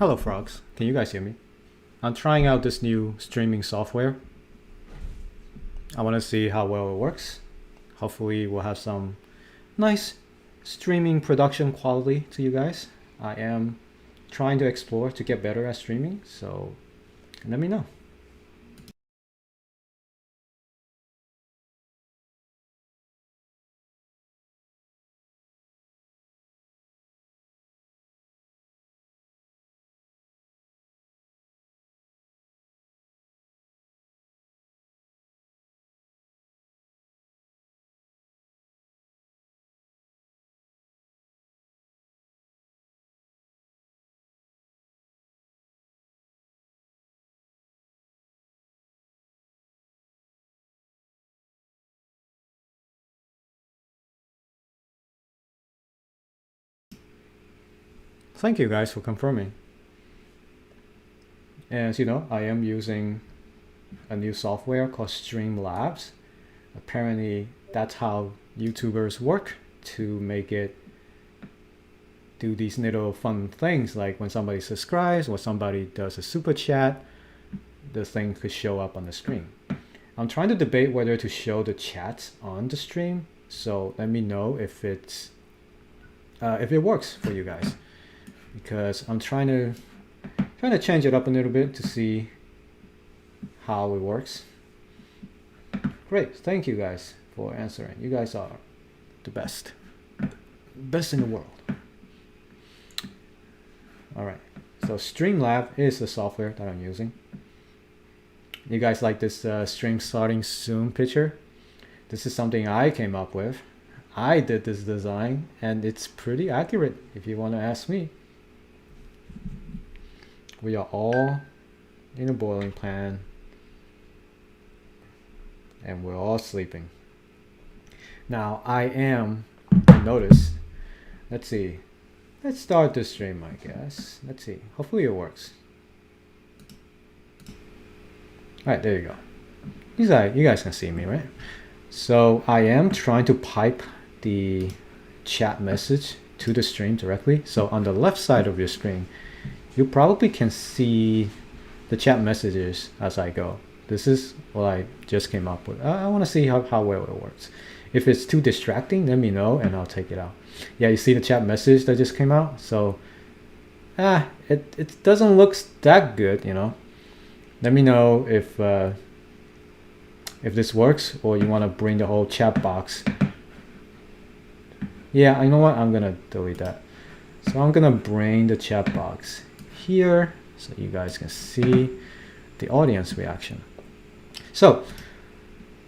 Hello frogs, can you guys hear me? I'm trying out this new streaming software. I want to see how well it works. Hopefully we'll have some nice streaming production quality to you guys. I am trying to explore to get better at streaming, so let me know. Thank you guys for confirming. As you know, I am using a new software called Streamlabs. Apparently that's how YouTubers work to make it do these little fun things, like when somebody subscribes or somebody does a super chat, the thing could show up on the screen. I'm trying to debate whether to show the chats on the stream, so let me know if it works for you guys, because I'm trying to change it up a little bit to see how it works. Great, thank you guys for answering. You guys are the best in the world. All right, so Streamlab is the software that I'm using. You guys like this stream starting soon picture? This is something I came up with. I did this design and it's pretty accurate if you want to ask me. We are all in a boiling pan and we're all sleeping. Now I am, notice, let's see, let's start the stream, I guess. Let's see, hopefully it works. All right, there you go. You guys can see me, right? So I am trying to pipe the chat message to the stream directly. So on the left side of your screen, you probably can see the chat messages as I go. This is what I just came up with. I want to see how well it works. If it's too distracting, let me know and I'll take it out. Yeah, you see the chat message that just came out? So it doesn't look that good, you know. Let me know if this works, or you want to bring the whole chat box. Yeah, you know what? I'm gonna delete that. So I'm gonna bring the chat box here so you guys can see the audience reaction. So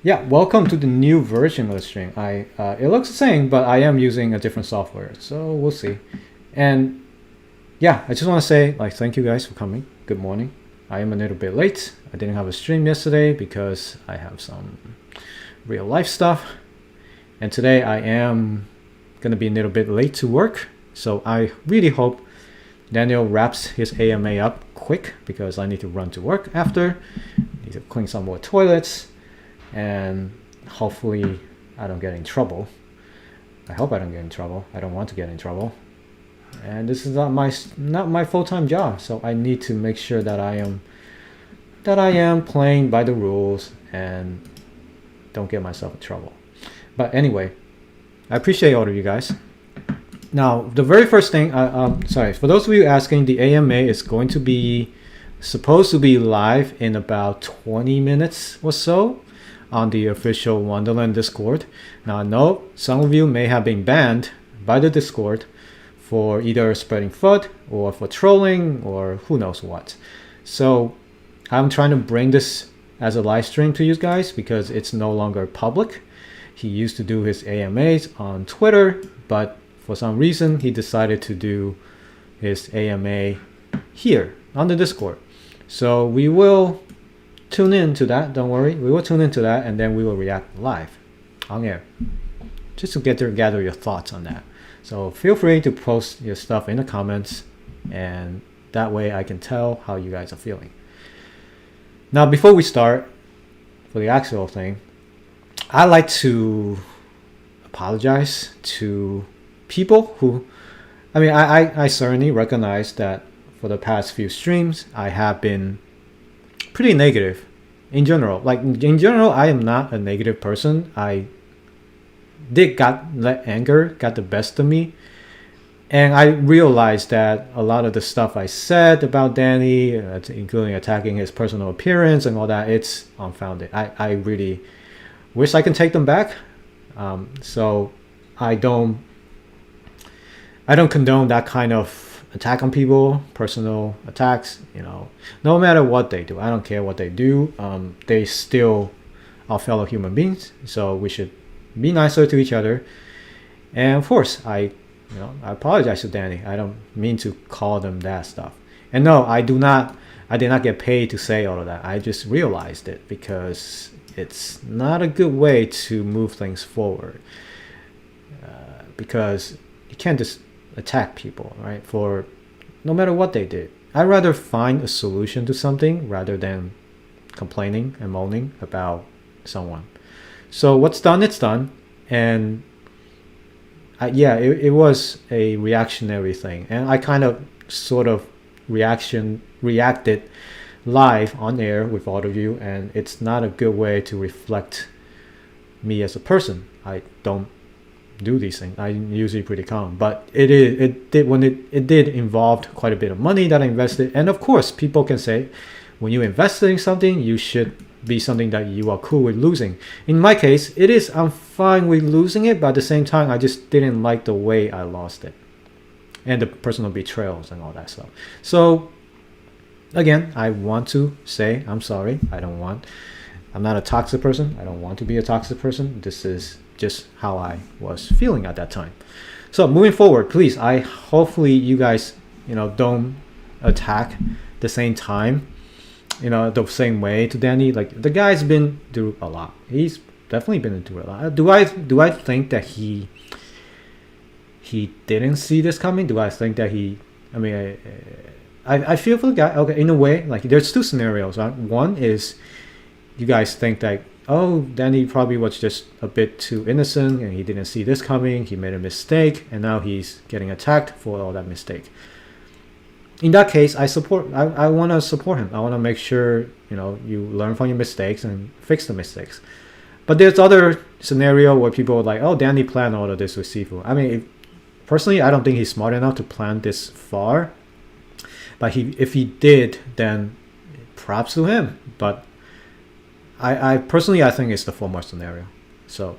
yeah, welcome to the new version of the stream. It looks the same, but I am using a different software, so we'll see. And yeah, I just want to say, like, thank you guys for coming. Good morning. I am a little bit late. I didn't have a stream yesterday because I have some real life stuff. And today I am going to be a little bit late to work. So I really hope Daniel wraps his AMA up quick, because I need to run to work after. Need to clean some more toilets. And hopefully I don't get in trouble. I hope I don't get in trouble. I don't want to get in trouble. And this is not my full-time job, so I need to make sure that I am playing by the rules and don't get myself in trouble. But anyway, I appreciate all of you guys. Now, the very first thing, sorry, for those of you asking, the AMA is going to be supposed to be live in about 20 minutes or so on the official Wonderland Discord. Now, I know some of you may have been banned by the Discord for either spreading FUD or for trolling or who knows what. So I'm trying to bring this as a live stream to you guys because it's no longer public. He used to do his AMAs on Twitter, but for some reason he decided to do his AMA here on the Discord. So we will tune in to that, don't worry. We will tune into that and then we will react live on air, just to gather your thoughts on that. So feel free to post your stuff in the comments, and that way I can tell how you guys are feeling. Now, before we start for the actual thing, I like to apologize to people who, I certainly recognize that for the past few streams, I have been pretty negative in general. Like in general, I am not a negative person. I did let anger got the best of me. And I realized that a lot of the stuff I said about Danny, including attacking his personal appearance and all that, it's unfounded. I really wish I can take them back. So I don't condone that kind of attack on people, personal attacks. No matter what they do, I don't care what they do. They still are fellow human beings, so we should be nicer to each other. And of course, I apologize to Danny. I don't mean to call them that stuff. And no, I did not get paid to say all of that. I just realized it because it's not a good way to move things forward. Because you can't just attack people, right? For no matter what they did. I'd rather find a solution to something rather than complaining and moaning about someone. So what's done, it's done. And it was a reactionary thing. And I kind of sort of reacted live on air with all of you. And it's not a good way to reflect me as a person. I don't do these things. I'm usually pretty calm, but it did involve quite a bit of money that I invested. And of course, people can say, when you invest in something, you should be something that you are cool with losing. In my case, I'm fine with losing it, but at the same time, I just didn't like the way I lost it and the personal betrayals and all that stuff. So again, I want to say I'm sorry. I'm not a toxic person. I don't want to be a toxic person. This is just how I was feeling at that time. So moving forward, please, hopefully you guys, don't attack the same time, the same way to Danny. Like, the guy's been through a lot. He's definitely been through a lot. Do I think that he didn't see this coming? Do I think that I feel for the guy. Okay, in a way, like, there's two scenarios. Right? One is you guys think that, oh, Danny probably was just a bit too innocent and he didn't see this coming. He made a mistake and now he's getting attacked for all that mistake. In that case, I want to support him. I want to make sure, you learn from your mistakes and fix the mistakes. But there's other scenario where people are like, oh, Danny planned all of this with Sifu. Personally, I don't think he's smart enough to plan this far. But if he did, then props to him. But I personally think it's the former scenario. So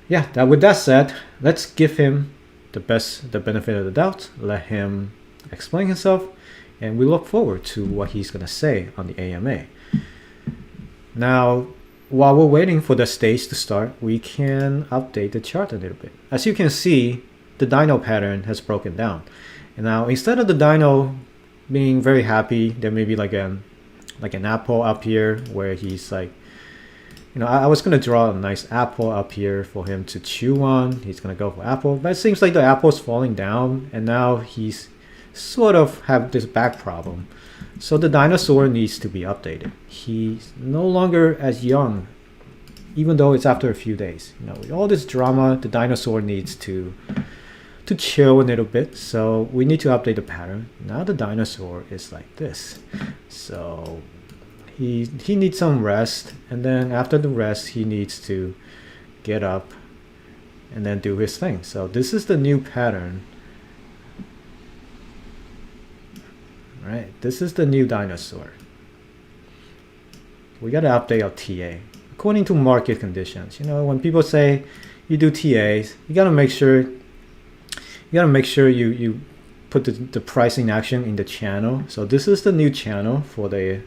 yeah, with that said, let's give him the benefit of the doubt. Let him explain himself, and we look forward to what he's gonna say on the AMA. Now, while we're waiting for the stage to start, we can update the chart a little bit. As you can see, the dino pattern has broken down. And now, instead of the dino being very happy, there may be like an apple up here where he's like, I was going to draw a nice apple up here for him to chew on. He's going to go for apple, but it seems like the apple's falling down, and now he's sort of have this back problem. So the dinosaur needs to be updated. He's no longer as young, even though it's after a few days. With all this drama, the dinosaur needs to chill a little bit. So we need to update the pattern. Now the dinosaur is like this. So he needs some rest, and then after the rest, he needs to get up and then do his thing. So this is the new pattern. Right, this is the new dinosaur. We got to update our TA according to market conditions. When people say you do TAs, you got to make sure you put the pricing action in the channel. So this is the new channel for the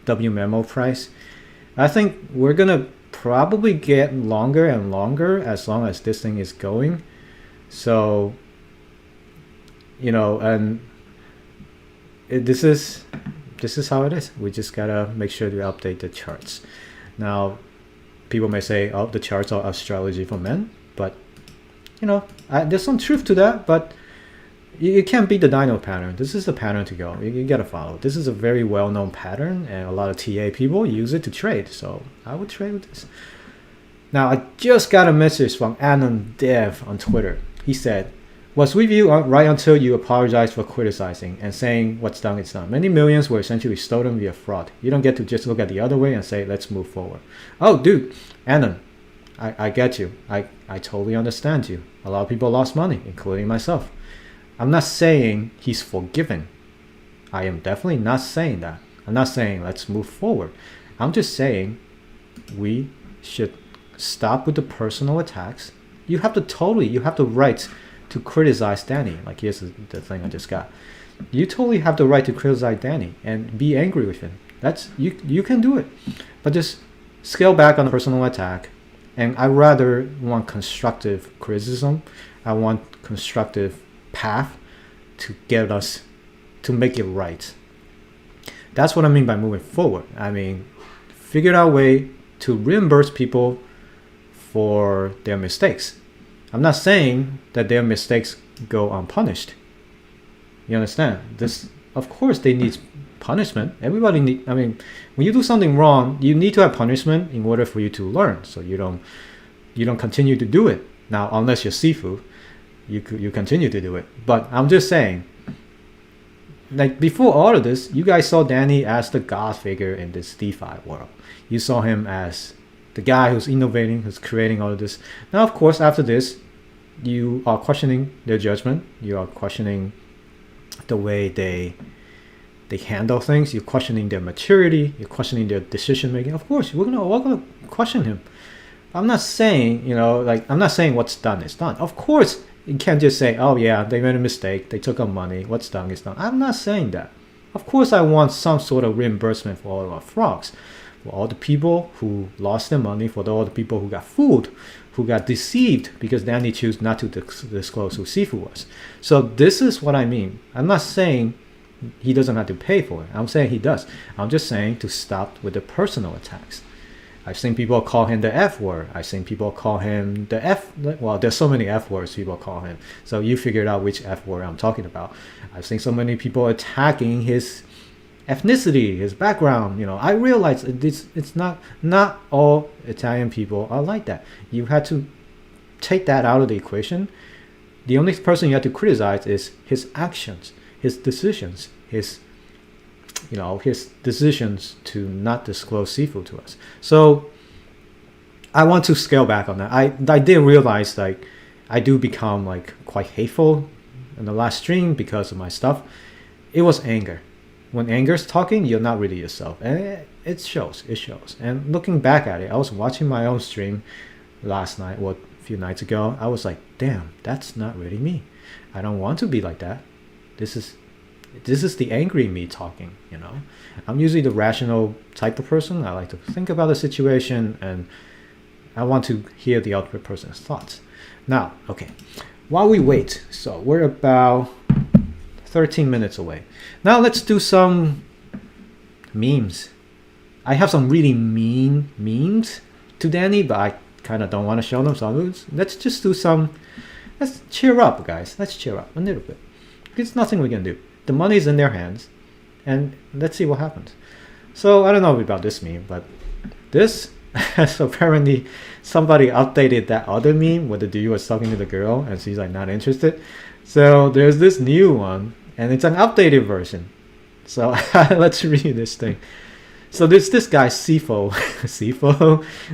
WMemo price. I think we're gonna probably get longer and longer as long as this thing is going. So and this is how it is. We just gotta make sure to update the charts. Now, people may say, oh, the charts are astrology for men, but there's some truth to that. But you can't beat the dino pattern. This is the pattern to go. You gotta follow. This is a very well-known pattern, and a lot of TA people use it to trade. So I would trade with this. Now, I just got a message from Anon Dev on Twitter. He said, Was with you right until you apologized for criticizing and saying what's done is done. Many millions were essentially stolen via fraud. You don't get to just look at the other way and say, let's move forward. Oh, dude, Annan, I get you. I totally understand you. A lot of people lost money, including myself. I'm not saying he's forgiven. I am definitely not saying that. I'm not saying let's move forward. I'm just saying we should stop with the personal attacks. You have the right to criticize Danny. Like, here's the thing I just got. You totally have the right to criticize Danny and be angry with him. That's you can do it, but just scale back on the personal attack. And I rather want constructive criticism. I want constructive path to get us to make it right. That's what I mean by moving forward. I mean, figure out a way to reimburse people for their mistakes. I'm not saying that their mistakes go unpunished. You understand? This, of course, they need punishment. Everybody need. I mean, when you do something wrong, you need to have punishment in order for you to learn. So you don't continue to do it. Now, unless you're Sifu, you continue to do it. But I'm just saying, like, before all of this, you guys saw Danny as the god figure in this DeFi world. You saw him as the guy who's innovating, who's creating all of this. Now, of course, after this, you are questioning their judgment. You are questioning the way they handle things. You're questioning their maturity. You're questioning their decision making. Of course, we're gonna question him. I'm not saying, I'm not saying what's done is done. Of course, you can't just say, oh yeah, they made a mistake, they took our money, what's done is done. I'm not saying that. Of course, I want some sort of reimbursement for all of our frogs, for all the people who lost their money, for all the people who got fooled, who got deceived because Danny chose not to disclose who Sifu was. So this is what I mean. I'm not saying he doesn't have to pay for it. I'm saying he does. I'm just saying to stop with the personal attacks. I've seen people call him the F word. I've seen people call him the F. Well, there's so many F words people call him. So you figured out which F word I'm talking about. I've seen so many people attacking his ethnicity, his background. I realize it's not all Italian people are like that. You had to take that out of the equation. The only person you have to criticize is his actions, his decisions, his decisions to not disclose Sifu to us. So I want to scale back on that. I did realize, like, I do become like quite hateful in the last stream because of my stuff. It was anger. When anger's talking, you're not really yourself, and it shows. And looking back at it, I was watching my own stream last night, a few nights ago. I was like, damn, that's not really me. I don't want to be like that. This is the angry me talking. I'm usually the rational type of person. I like to think about the situation, and I want to hear the other person's thoughts. Now, okay, while we wait, so we're about 13 minutes away. Now let's do some memes. I have some really mean memes to Danny, but I kind of don't want to show them. So let's just do some. Let's cheer up, guys. Let's cheer up a little bit. There's nothing we can do. The money's in their hands, and let's see what happens. So I don't know about this meme, but this so apparently somebody updated that other meme where the dude was talking to the girl and she's like not interested. So there's this new one, and it's an updated version. So let's read this thing. So there's this guy Sifu,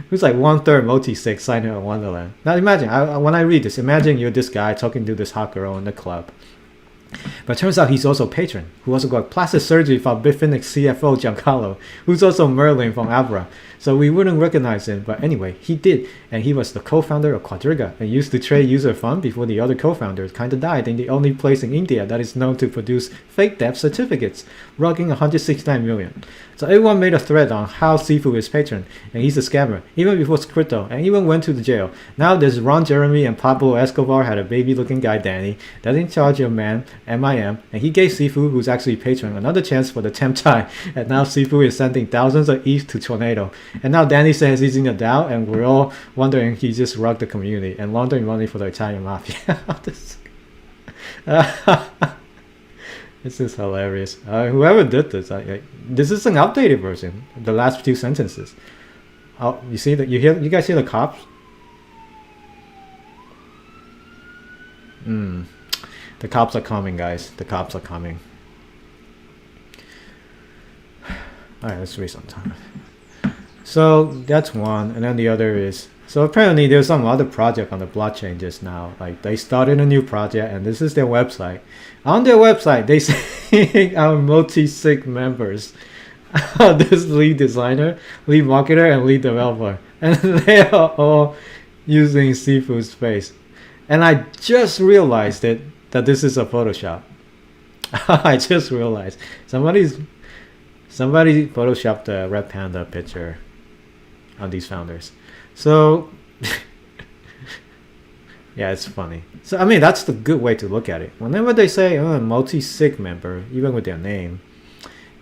who's like 1/3 multi-sig signing at Wonderland. Now imagine, when I read this, imagine you're this guy talking to this hot girl in the club. But it turns out he's also Patron, who also got plastic surgery from Bitfinex CFO Giancarlo, who's also Merlin from Abra. So we wouldn't recognize him, but anyway, he did, and he was the co-founder of Quadriga and used to trade user fund before the other co-founders kind of died in the only place in India that is known to produce fake death certificates, rocking 169 million. So everyone made a thread on how Sifu is Patron, and he's a scammer, even before crypto, and even went to the jail. Now there's Ron Jeremy and Pablo Escobar had a baby-looking guy, Danny, that's in charge of MIM, and he gave Sifu, who's actually Patron, another chance for the 10th time, and now Sifu is sending thousands of ETH to Tornado. And now Danny says he's in a DAO, and we're all wondering he just rocked the community and laundering money for the Italian mafia. This is hilarious. Whoever did this, this is an updated version. The last few sentences. Oh, you see that? You guys hear the cops? The cops are coming, guys. The cops are coming. Alright, let's read some time. So that's one, and then the other is, so apparently there's some other project on the blockchain just now. Like they started a new project, and this is their website. On their website, they say our multi-sig members, this lead designer, lead marketer, and lead developer, and they are all using Sifu's face. And I just realized that this is a Photoshop. I just realized somebody photoshopped a red panda picture on these founders. So yeah, it's funny. So I mean, that's the good way to look at it. Whenever they say multi-sig member, even with their name,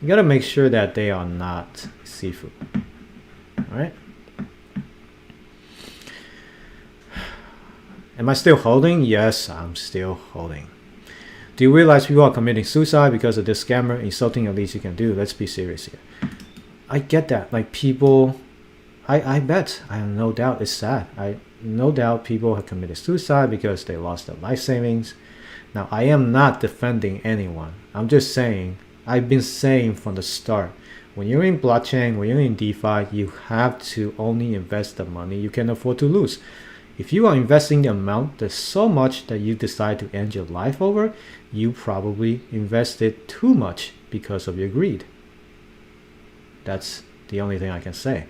you gotta make sure that they are not Sifu. All right. Am I still holding? Yes, I'm still holding. Do you realize people are committing suicide because of this scammer insulting the least you can do? Let's be serious here. I get that. Like people, I bet, I have no doubt it's sad. I no doubt people have committed suicide because they lost their life savings. Now, I am not defending anyone. I'm just saying, I've been saying from the start, when you're in blockchain, when you're in DeFi, you have to only invest the money you can afford to lose. If you are investing the amount that's so much that you decide to end your life over, you probably invested too much because of your greed. That's the only thing I can say.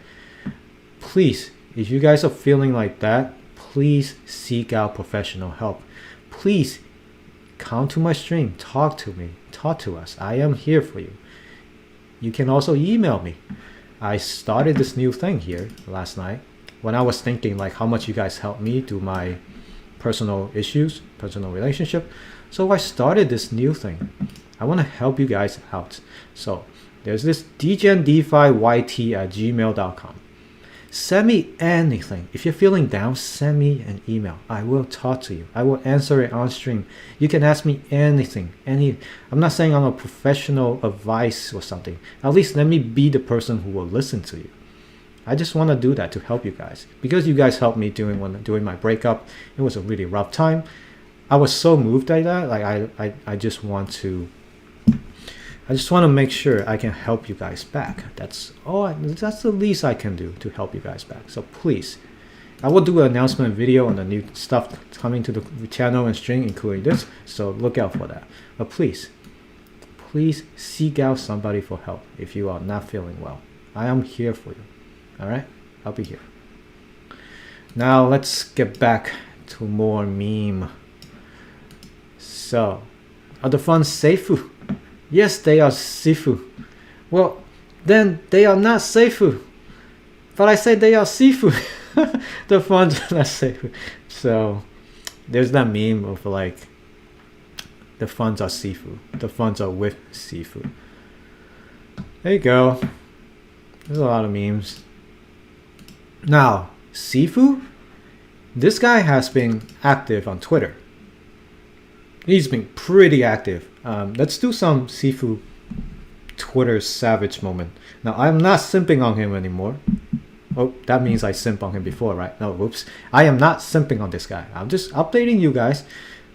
Please, if you guys are feeling like that, please seek out professional help. Please come to my stream, talk to me, talk to us. I am here for you. You can also email me. I started this new thing here last night when I was thinking like how much you guys helped me through my personal issues, personal relationship. So I started this new thing. I want to help you guys out. So there's this degendefiyt@gmail.com. Send me anything. If you're feeling down, send me an email. I will talk to you. I will answer it on stream. You can ask me anything. I'm not saying I'm a professional advice or something. At least let me be the person who will listen to you. I just want to do that to help you guys. Because you guys helped me during my breakup. It was a really rough time. I was so moved by that. Like I just want to make sure I can help you guys back. That's the least I can do to help you guys back. So please, I will do an announcement video on the new stuff coming to the channel and stream, including this. So look out for that. But please seek out somebody for help if you are not feeling well. I am here for you. All right, I'll be here. Now let's get back to more meme. So, are the funds Sifu? Yes, they are Sifu. Well, then they are not Sifu. But I said they are Sifu. The funds are not Sifu. So, there's that meme of like, the funds are Sifu. The funds are with Sifu. There you go. There's a lot of memes. Now, Sifu, this guy has been active on Twitter. He's been pretty active. Let's do some Sifu Twitter savage moment. Now, I'm not simping on him anymore. Oh, that means I simped on him before, right? No, whoops. I am not simping on this guy. I'm just updating you guys.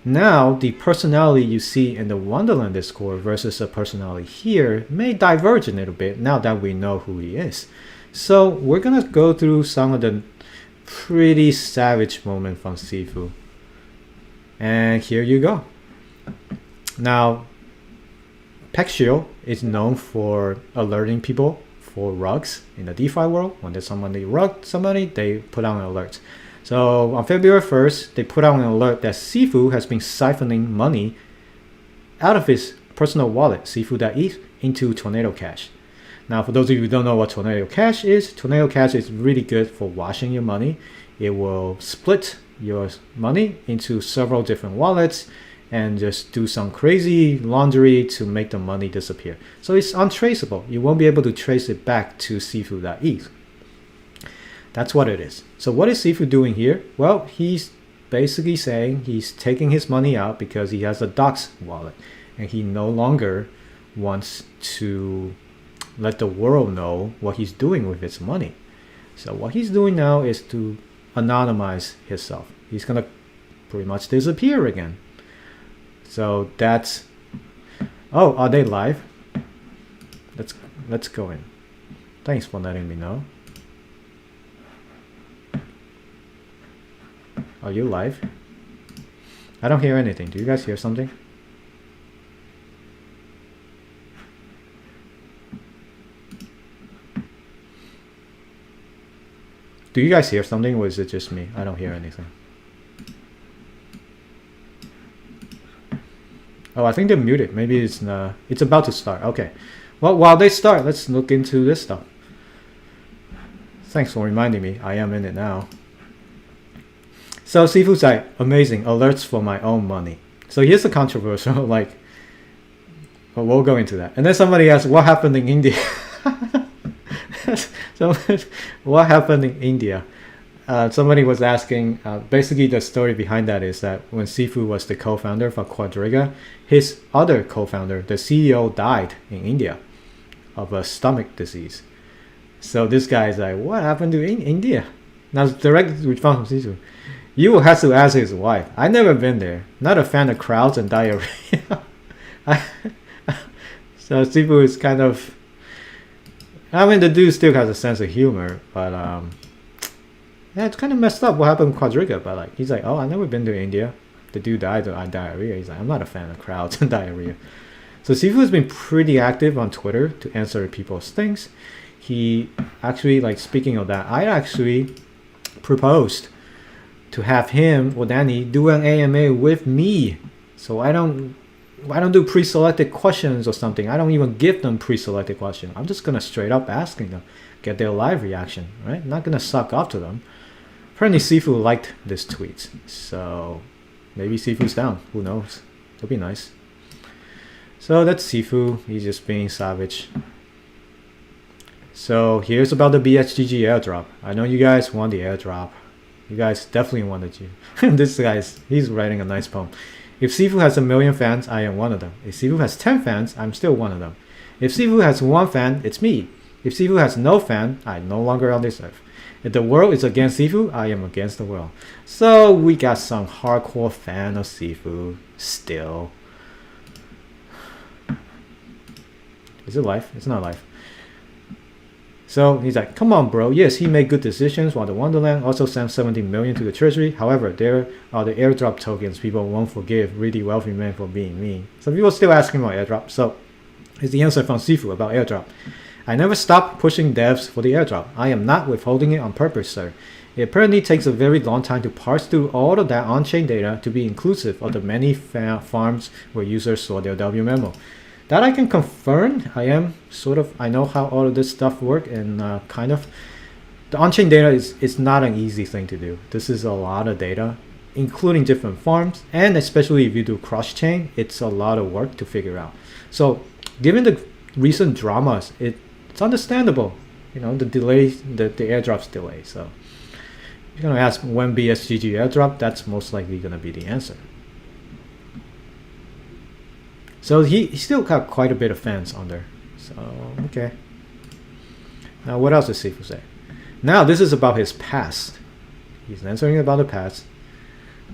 Now, the personality you see in the Wonderland Discord versus the personality here may diverge a little bit now that we know who he is. So we're gonna go through some of the pretty savage moments from Sifu. And here you go. Now, Pexio is known for alerting people for rugs in the DeFi world. When there's somebody rugged somebody, they put out an alert. So on February 1st, they put out an alert that Sifu has been siphoning money out of his personal wallet, Sifu.eth, into Tornado Cash. Now, for those of you who don't know what Tornado Cash is really good for washing your money. It will split your money into several different wallets and just do some crazy laundry to make the money disappear. So it's untraceable. You won't be able to trace it back to Sifu.eth. That's what it is. So what is Sifu doing here? Well, he's basically saying he's taking his money out because he has a Dox wallet and he no longer wants to let the world know what he's doing with his money. So what he's doing now is to anonymize himself. He's gonna pretty much disappear again. So that's, oh, are they live? Let's go in. Thanks for letting me know. Are you live? I don't hear anything. Do you guys hear something? Do you guys hear something, or is it just me? I don't hear anything. Oh, I think they're muted. Maybe it's about to start. Okay. Well, while they start, let's look into this stuff. Thanks for reminding me. I am in it now. So Sifu's like, amazing, alerts for my own money. So here's the controversial, like, well, we'll go into that. And then somebody asked, what happened in India? So what happened in India? Somebody was asking, basically the story behind that is that when Sifu was the co-founder for Quadriga, his other co-founder, the CEO, died in India of a stomach disease. So this guy is like, what happened to India? Now, direct response from Sifu. You will have to ask his wife. I've never been there. Not a fan of crowds and diarrhea. So Sifu is kind of, I mean, the dude still has a sense of humor, but yeah, it's kind of messed up what happened with Quadriga. But like, he's like, oh, I've never been to India. The dude died of diarrhea. He's like, I'm not a fan of crowds and diarrhea. So Sifu has been pretty active on Twitter to answer people's things. He actually, like, speaking of that, I actually proposed to have him or Danny do an AMA with me. So I don't do pre-selected questions or something. I don't even give them pre-selected questions. I'm just gonna straight up asking them, get their live reaction, right? Not gonna suck up to them. Apparently Sifu liked this tweet, so maybe Sifu's down. Who knows? It'll be nice. So that's Sifu. He's just being savage. So here's about the BHGG airdrop. I know you guys want the airdrop. You guys definitely wanted you. This guy's, he's writing a nice poem. If Sifu has 1 million fans, I am one of them. If Sifu has 10 fans, I'm still one of them. If Sifu has 1 fan, it's me. If Sifu has no fan, I'm no longer on this earth. If the world is against Sifu, I am against the world. So we got some hardcore fan of Sifu still. Is it live? It's not live. So he's like, come on, bro. Yes, he made good decisions while the Wonderland also sent 17 million to the treasury. However, there are the airdrop tokens people won't forgive really wealthy men for being mean. So people are still asking about airdrop. So here's the answer from Sifu about airdrop. I never stopped pushing devs for the airdrop. I am not withholding it on purpose, sir. It apparently takes a very long time to parse through all of that on-chain data to be inclusive of the many farms where users store their W memo. That I can confirm. I know how all of this stuff works, and kind of the on-chain data is not an easy thing to do. This is a lot of data, including different farms, and especially if you do cross-chain, it's a lot of work to figure out. So given the recent dramas, it's understandable, you know, the delay, the airdrop's delay. So if you're gonna ask when BSGG airdrop, that's most likely gonna be the answer. So he still got quite a bit of fans on there. So, okay. Now, what else does Sifu say? Now, this is about his past. He's answering about the past.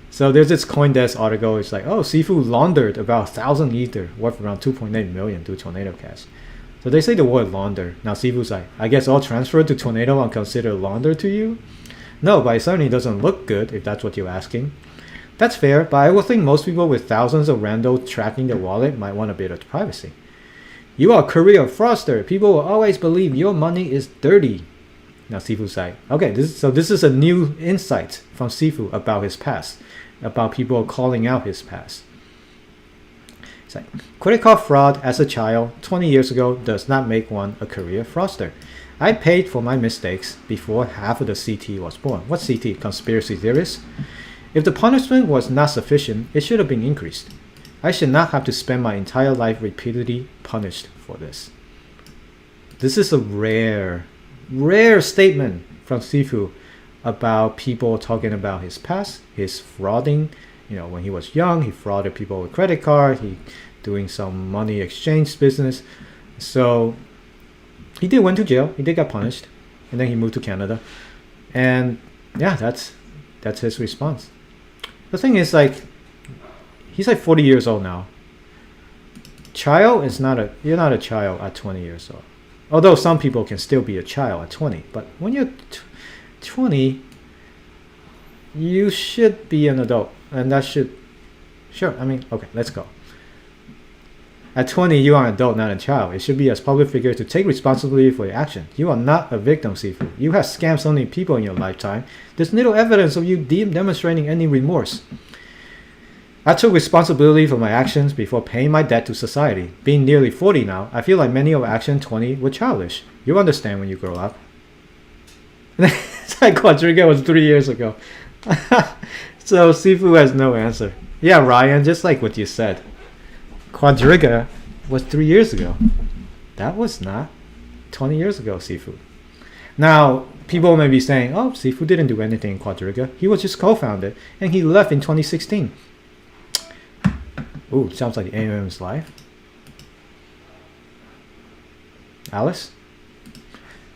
So there's this CoinDesk article. It's like, oh, Sifu laundered about 1,000 Ether, worth around 2.8 million to Tornado Cash. So they say the word launder. Now, Sifu's like, I guess all transferred to Tornado and considered launder to you? No, but it certainly doesn't look good, if that's what you're asking. That's fair, but I would think most people with thousands of randos tracking their wallet might want a bit of privacy. You are a career fraudster. People will always believe your money is dirty. Now Sifu's like, okay, this is a new insight from Sifu about his past, about people calling out his past. It's like, credit card fraud as a child 20 years ago does not make one a career fraudster. I paid for my mistakes before half of the CT was born. What's CT? Conspiracy theorists? If the punishment was not sufficient, it should have been increased. I should not have to spend my entire life repeatedly punished for this. This is a rare statement from Sifu about people talking about his past, his frauding. You know, when he was young, he frauded people with credit card, he doing some money exchange business. So he did went to jail, he did get punished, and then he moved to Canada. And yeah, that's his response. The thing is, like, He's like 40 years old now. Child is not you're not a child at 20 years old. Although some people can still be a child at 20. But when you're 20, you should be an adult. And that should, sure, I mean, okay, let's go. At 20, you are an adult, not a child. It should be as public figure to take responsibility for your action. You are not a victim, Sifu. You have scammed so many people in your lifetime. There's little evidence of you demonstrating any remorse. I took responsibility for my actions before paying my debt to society. Being nearly 40 now, I feel like many of Action 20 were childish. You'll understand when you grow up. It's like Quadriga was 3 years ago. So Sifu has no answer. Yeah, Ryan, just like what you said. Quadriga was 3 years ago. That was not 20 years ago, Sifu. Now, people may be saying, oh, Sifu didn't do anything in Quadriga. He was just co-founded, and he left in 2016. Ooh, sounds like AMM's live. Alice?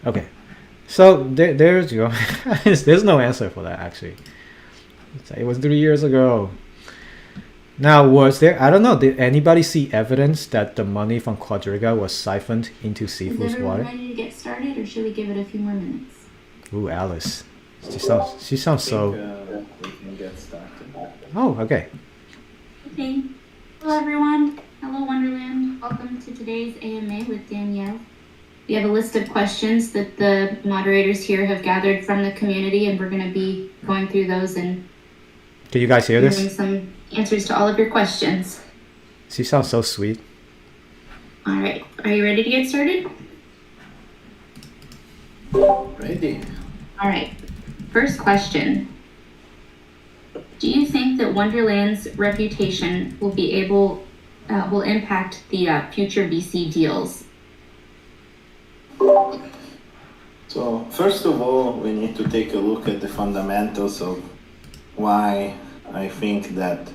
Okay. So, there's you go. There's no answer for that, actually. It was 3 years ago. Now, was there, I don't know, did anybody see evidence that the money from Quadriga was siphoned into Sifu's water? Is everyone ready to get started, or should we give it a few more minutes? Ooh, Alice. She sounds so... we can get started. Oh, okay. Okay. Hello, everyone. Hello, Wonderland. Welcome to today's AMA with Danielle. We have a list of questions that the moderators here have gathered from the community, and we're going to be going through those and Can you guys hear this? giving some answers to all of your questions. She sounds so sweet. All right. Are you ready to get started? Ready? All right. First question. Do you think that Wonderland's reputation will impact the future VC deals? So first of all, we need to take a look at the fundamentals of why I think that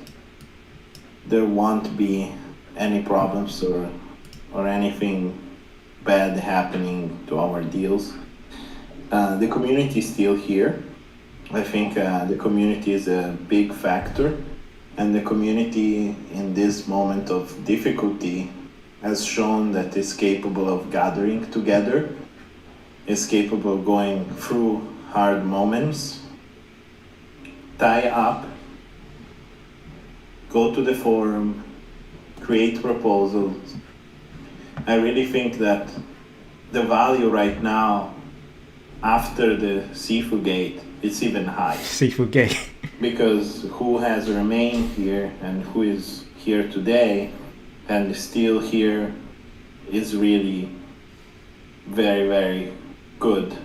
there won't be any problems or anything bad happening to our deals. The community is still here. I think the community is a big factor, and the community in this moment of difficulty has shown that it's capable of gathering together, is capable of going through hard moments, tie up, go to the forum, create proposals. I really think that the value right now, after the Sifu gate, it's even high. Sifu gate. Because who has remained here and who is here today and still here is really very, very good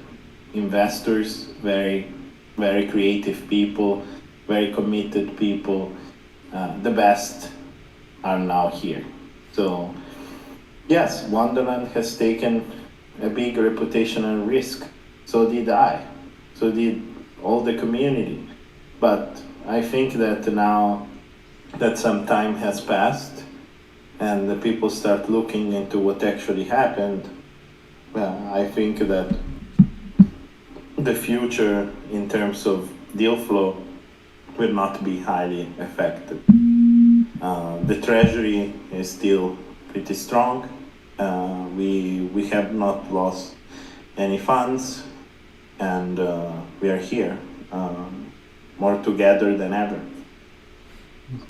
investors, very, very creative people, very committed people. The best are now here. So yes, Wonderland has taken a big reputational risk. So did I. So did all the community. But I think that now that some time has passed and the people start looking into what actually happened, I think that the future in terms of deal flow will not be highly affected. The treasury is still pretty strong. We have not lost any funds, and we are here, more together than ever.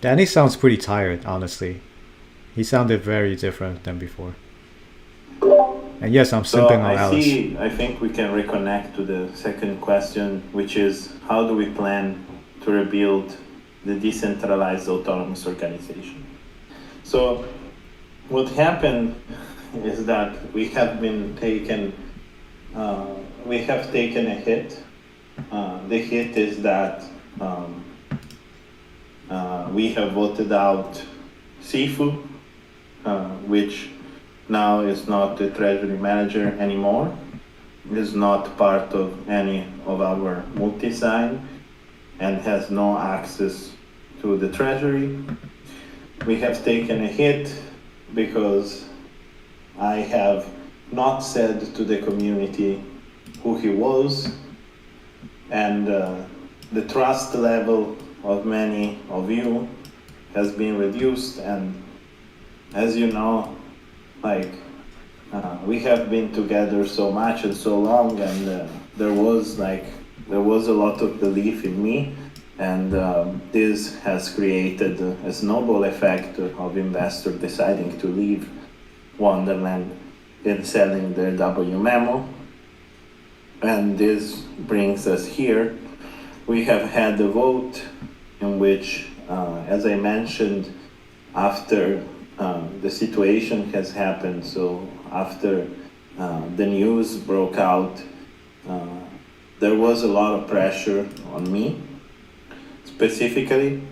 Danny sounds pretty tired, honestly. He sounded very different than before. And yes, I'm simping on Alice. I think we can reconnect to the second question, which is how do we plan to rebuild the decentralized autonomous organization? So what happened is that we have taken a hit. The hit is that we have voted out Sifu, which now is not the treasury manager anymore, is not part of any of our multi-sign, and has no access to the treasury. We have taken a hit because I have not said to the community who he was, and the trust level of many of you has been reduced, and as you know, like we have been together so much and so long, and there was a lot of belief in me, and this has created a snowball effect of investors deciding to leave Wonderland and selling their W memo, and this brings us here. We have had a vote in which, as I mentioned, after the situation has happened, so after the news broke out, there was a lot of pressure on me specifically,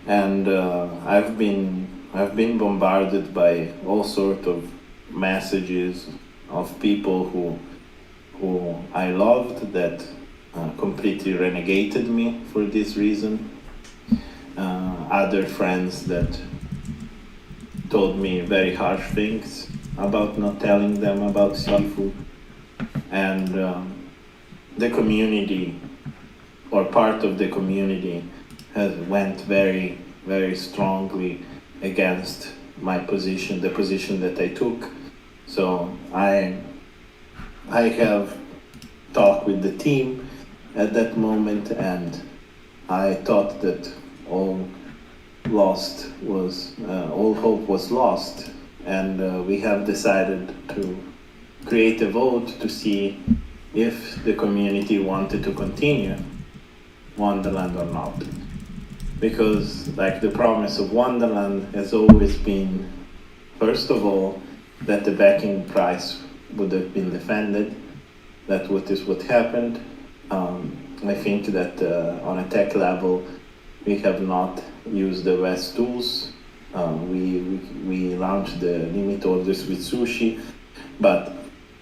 and I've been bombarded by all sort of messages of people who I loved that completely renegated me for this reason. Other friends that told me very harsh things about not telling them about Sifu, and the community, or part of the community, has went very, very strongly against my position, the position that I took. So I have talked with the team at that moment, and I thought that all hope was lost, and we have decided to create a vote to see if the community wanted to continue Wonderland or not. Because like the promise of Wonderland has always been, first of all, that the backing price would have been defended. That what happened. I think that on a tech level, we have not used the best tools. We launched the limit orders with sushi, but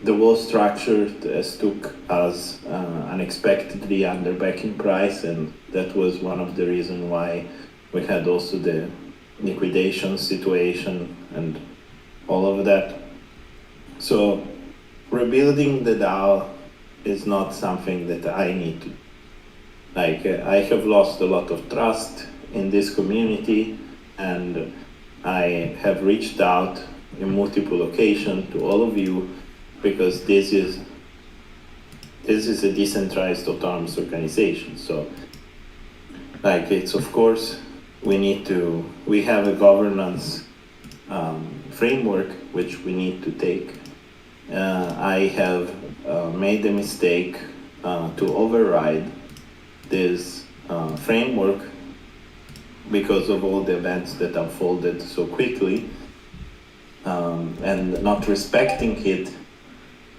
the whole structure has took us unexpectedly under backing price, and that was one of the reasons why we had also the liquidation situation and all of that. So rebuilding the DAO is not something that I need to. I have lost a lot of trust in this community, and I have reached out in multiple occasions to all of you, because this is a decentralized autonomous organization. So it's, of course, we have a governance framework which we need to take. I have made the mistake to override this framework because of all the events that unfolded so quickly, and not respecting it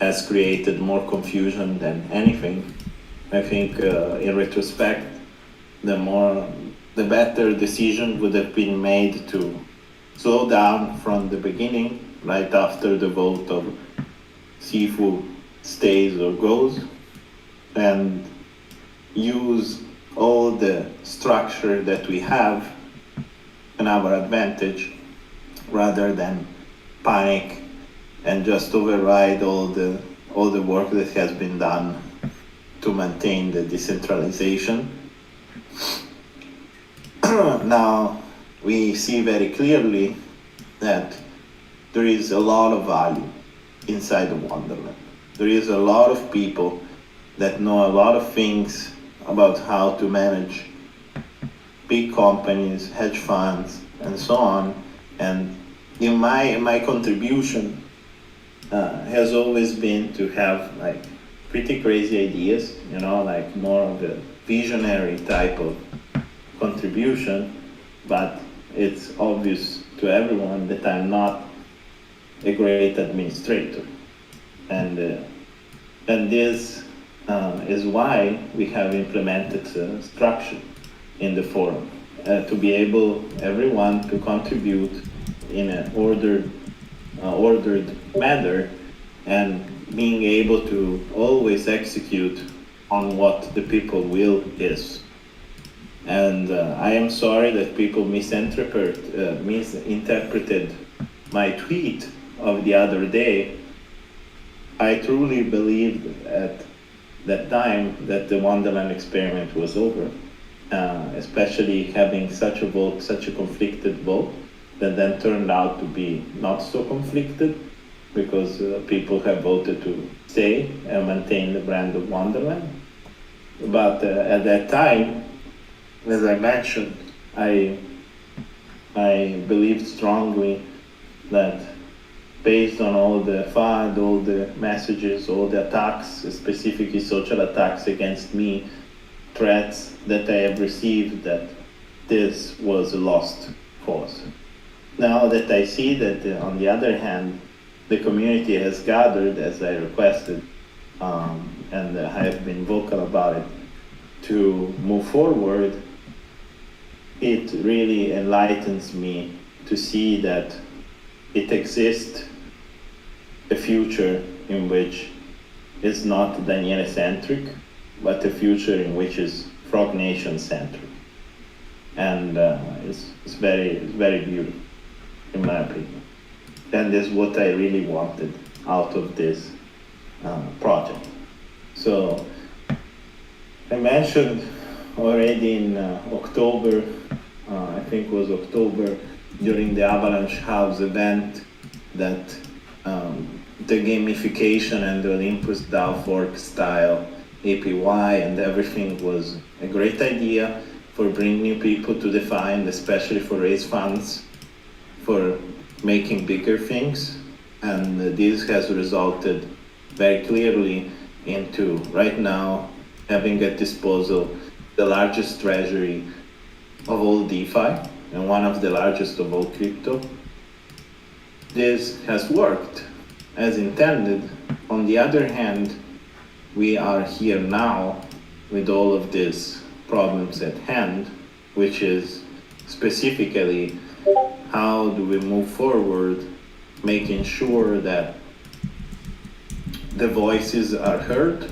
has created more confusion than anything. I think in retrospect, the better decision would have been made to slow down from the beginning, right after the vote of Sifu stays or goes, and use all the structure that we have in our advantage, rather than panic and just override all the work that has been done to maintain the decentralization. Now we see very clearly that there is a lot of value inside of Wonderland. There is a lot of people that know a lot of things about how to manage big companies, hedge funds, and so on. And in my contribution has always been to have pretty crazy ideas, more of a visionary type of contribution, but it's obvious to everyone that I'm not a great administrator. And this is why we have implemented structure in the forum, to be able, everyone, to contribute in an ordered manner, and being able to always execute on what the people will is. And I am sorry that people misinterpreted my tweet of the other day. I truly believed at that time that the Wonderland experiment was over, especially having such a vote, such a conflicted vote, that then turned out to be not so conflicted, because people have voted to stay and maintain the brand of Wonderland. But at that time, as I mentioned, I believed strongly that, based on all the FUD, all the messages, all the attacks, specifically social attacks against me, threats that I have received, that this was a lost cause. Now that I see that, on the other hand, the community has gathered as I requested, and I have been vocal about it, to move forward, it really enlightens me to see that it exists a future in which is not Daniele-centric, but a future in which is Frog Nation-centric. And it's very beautiful, in my opinion. And is what I really wanted out of this project. So I mentioned already in October, I think it was October, during the Avalanche House event, that the gamification and the Olympus DAO fork style APY and everything was a great idea for bringing new people to the fund, especially for raise funds for making bigger things. And this has resulted very clearly into, right now, having at disposal the largest treasury of all DeFi and one of the largest of all crypto. This has worked as intended. On the other hand, we are here now with all of these problems at hand, which is specifically how do we move forward, making sure that the voices are heard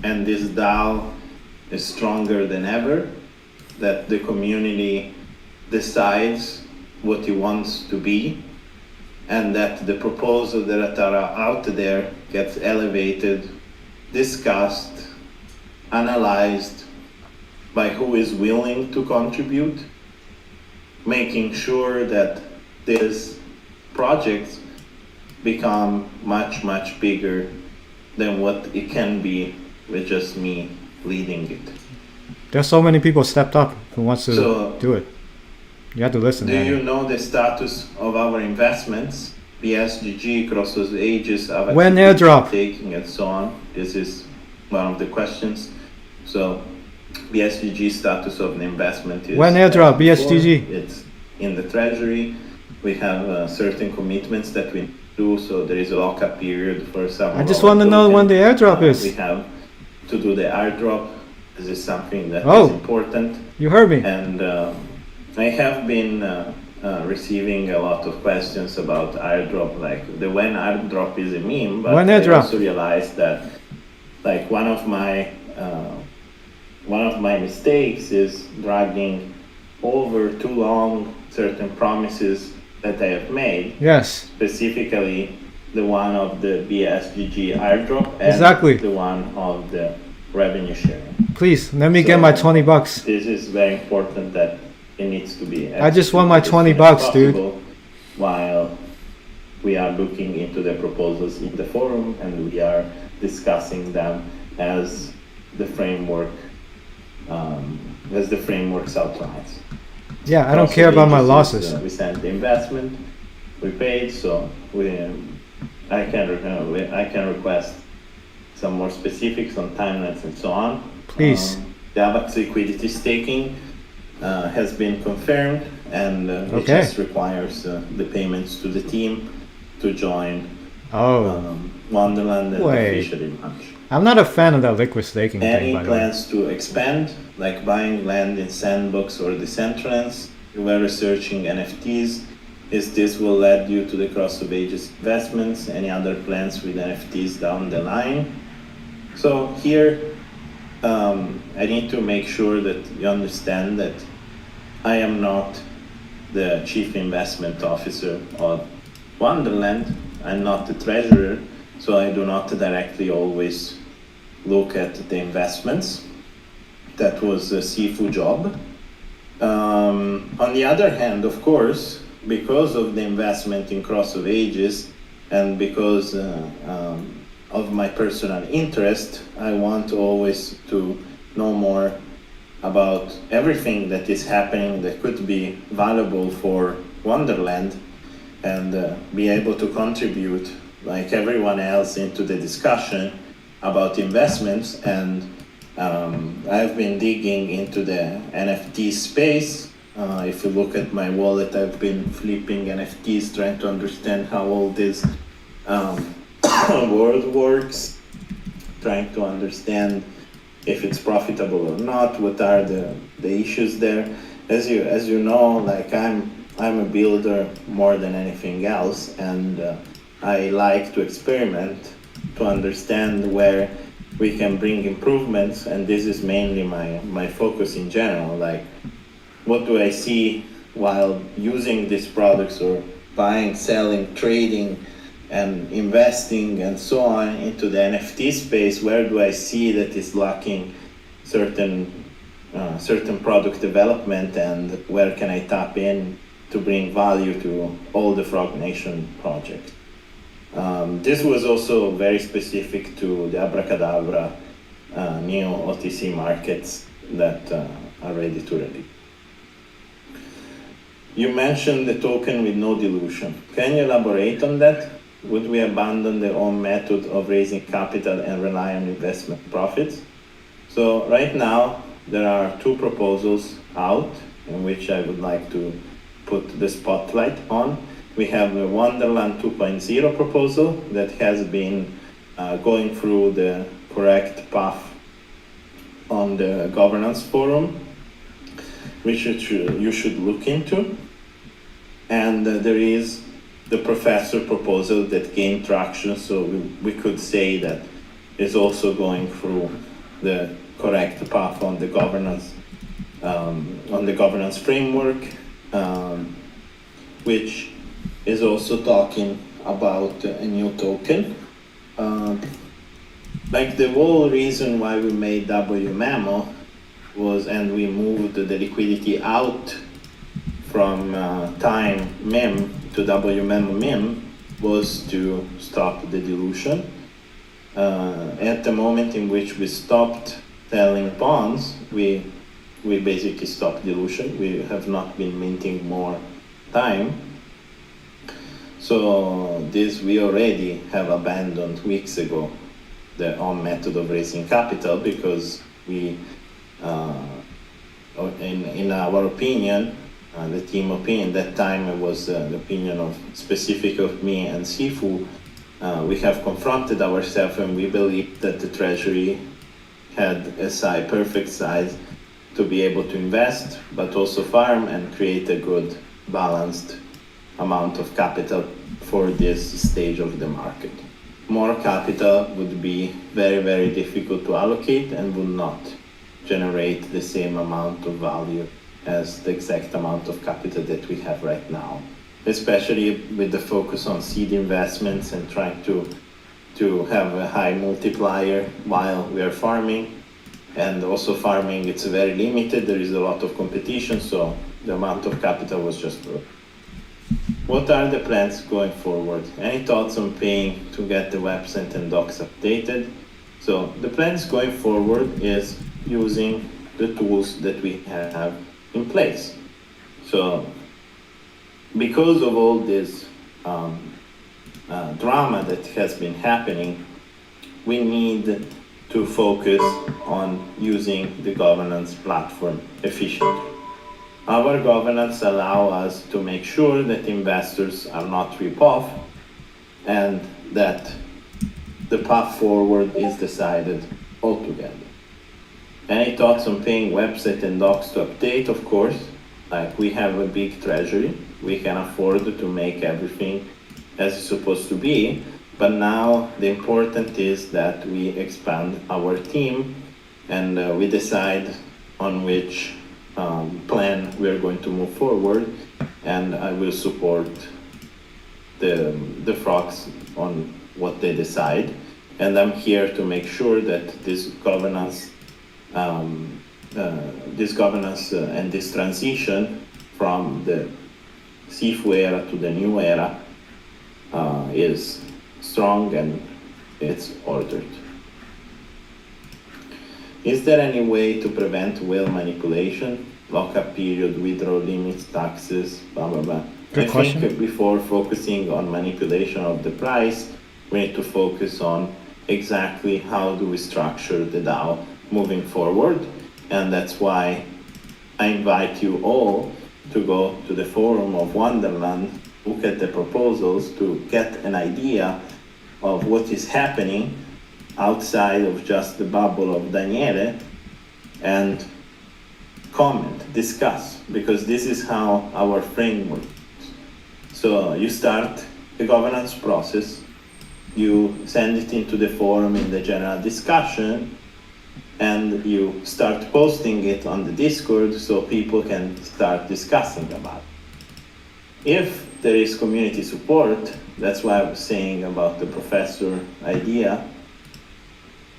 and this DAO is stronger than ever, that the community decides what it wants to be, and that the proposals that are out there gets elevated, discussed, analyzed by who is willing to contribute, making sure that these projects become much bigger than what it can be with just me leading it. There's so many people stepped up who wants to do it. You have to listen. Do you know the status of our investments? BSGG, Crossos Ages, when airdrop? Taking and so on. This is one of the questions. So BSGG status of the investment is when airdrop BSGG? It's in the treasury. We have certain commitments that we do, so there is a lockup period for some. I just want to know when the airdrop is. We have to do the airdrop. This is something that is important. You heard me. And I have been receiving a lot of questions about airdrop, like the when airdrop is a meme, but I also realized that, like, one of my mistakes is dragging over too long certain promises that I have made. Yes. Specifically, the one of the BSGG airdrop and the one of the revenue sharing. Please let me get my $20. This is very important that it needs to be. I just want my $20, dude. While we are looking into the proposals in the forum and we are discussing them as the framework, outlines. Yeah, I don't care about my losses. We sent the investment, we paid, so I can request some more specifics on timelines and so on. Please. The AVAX liquidity staking has been confirmed, and it just requires the payments to the team to join Wonderland and officially launch. I'm not a fan of that liquid staking thing, Any by the way. plans to expand, like buying land in Sandbox or Decentraland? You were researching NFTs. Is this will lead you to the cross of ages investments? Any other plans with NFTs down the line? So here, I need to make sure that you understand that I am not the chief investment officer of Wonderland. I'm not the treasurer, so I do not directly always look at the investments. that was a Sifu job. On the other hand, of course, because of the investment in Cross of Ages and because of my personal interest, I want always to know more about everything that is happening that could be valuable for Wonderland and be able to contribute like everyone else into the discussion about investments. And I've been digging into the NFT space. If you look at my wallet, I've been flipping NFTs, trying to understand how all this world works, trying to understand if it's profitable or not, what are the issues there. As you know, like I'm a builder more than anything else, and I like to experiment to understand where we can bring improvements, and this is mainly my focus in general. Like, what do I see while using these products or buying, selling, trading, and investing and so on into the NFT space? Where do I see that is lacking certain product development, and where can I tap in to bring value to all the Frog Nation projects? This was also very specific to the Abracadabra new OTC markets that are ready to release. You mentioned the token with no dilution. Can you elaborate on that? Would we abandon the own method of raising capital and rely on investment profits? So right now, there are two proposals out in which I would like to put the spotlight on. We have the Wonderland 2.0 proposal that has been going through the correct path on the governance forum, which you should look into. And there is the professor proposal that gained traction, so we could say that is also going through the correct path on the governance framework, which is also talking about a new token. Like the whole reason why we made WMemo was, and we moved the liquidity out from time MIM to WMemo MIM, was to stop the dilution. At the moment in which we stopped selling bonds, we basically stopped dilution. We have not been minting more time. So this we already have abandoned weeks ago, the own method of raising capital, because we, in our opinion, the team opinion, that time it was the opinion of specific of me and Sifu, we have confronted ourselves and we believe that the treasury had a perfect size to be able to invest, but also farm and create a good balanced amount of capital for this stage of the market. More capital would be very, very difficult to allocate and would not generate the same amount of value as the exact amount of capital that we have right now, especially with the focus on seed investments and trying to have a high multiplier while we are farming. And also farming, it's very limited, there is a lot of competition, so the amount of capital was just low. What are the plans going forward? Any thoughts on paying to get the website and docs updated? So the plans going forward is using the tools that we have in place. So because of all this drama that has been happening, we need to focus on using the governance platform efficiently. Our governance allows us to make sure that investors are not ripped off and that the path forward is decided altogether. Any thoughts on paying website and docs to update? Of course, like we have a big treasury, we can afford to make everything as it's supposed to be, but now the important is that we expand our team and we decide on which plan we are going to move forward, and I will support the frogs on what they decide, and I'm here to make sure that this governance this governance and this transition from the Sifu era to the new era is strong and it's ordered. Is there any way to prevent whale manipulation? Lockup period, withdrawal limits, taxes, blah, blah, blah. Good question. think before focusing on manipulation of the price, we need to focus on exactly how do we structure the DAO moving forward. And that's why I invite you all to go to the forum of Wonderland, look at the proposals to get an idea of what is happening outside of just the bubble of Daniele, and comment, discuss, because this is how our framework works. So you start the governance process, you send it into the forum in the general discussion, and you start posting it on the Discord so people can start discussing about it. If there is community support, that's why I was saying about the professor idea,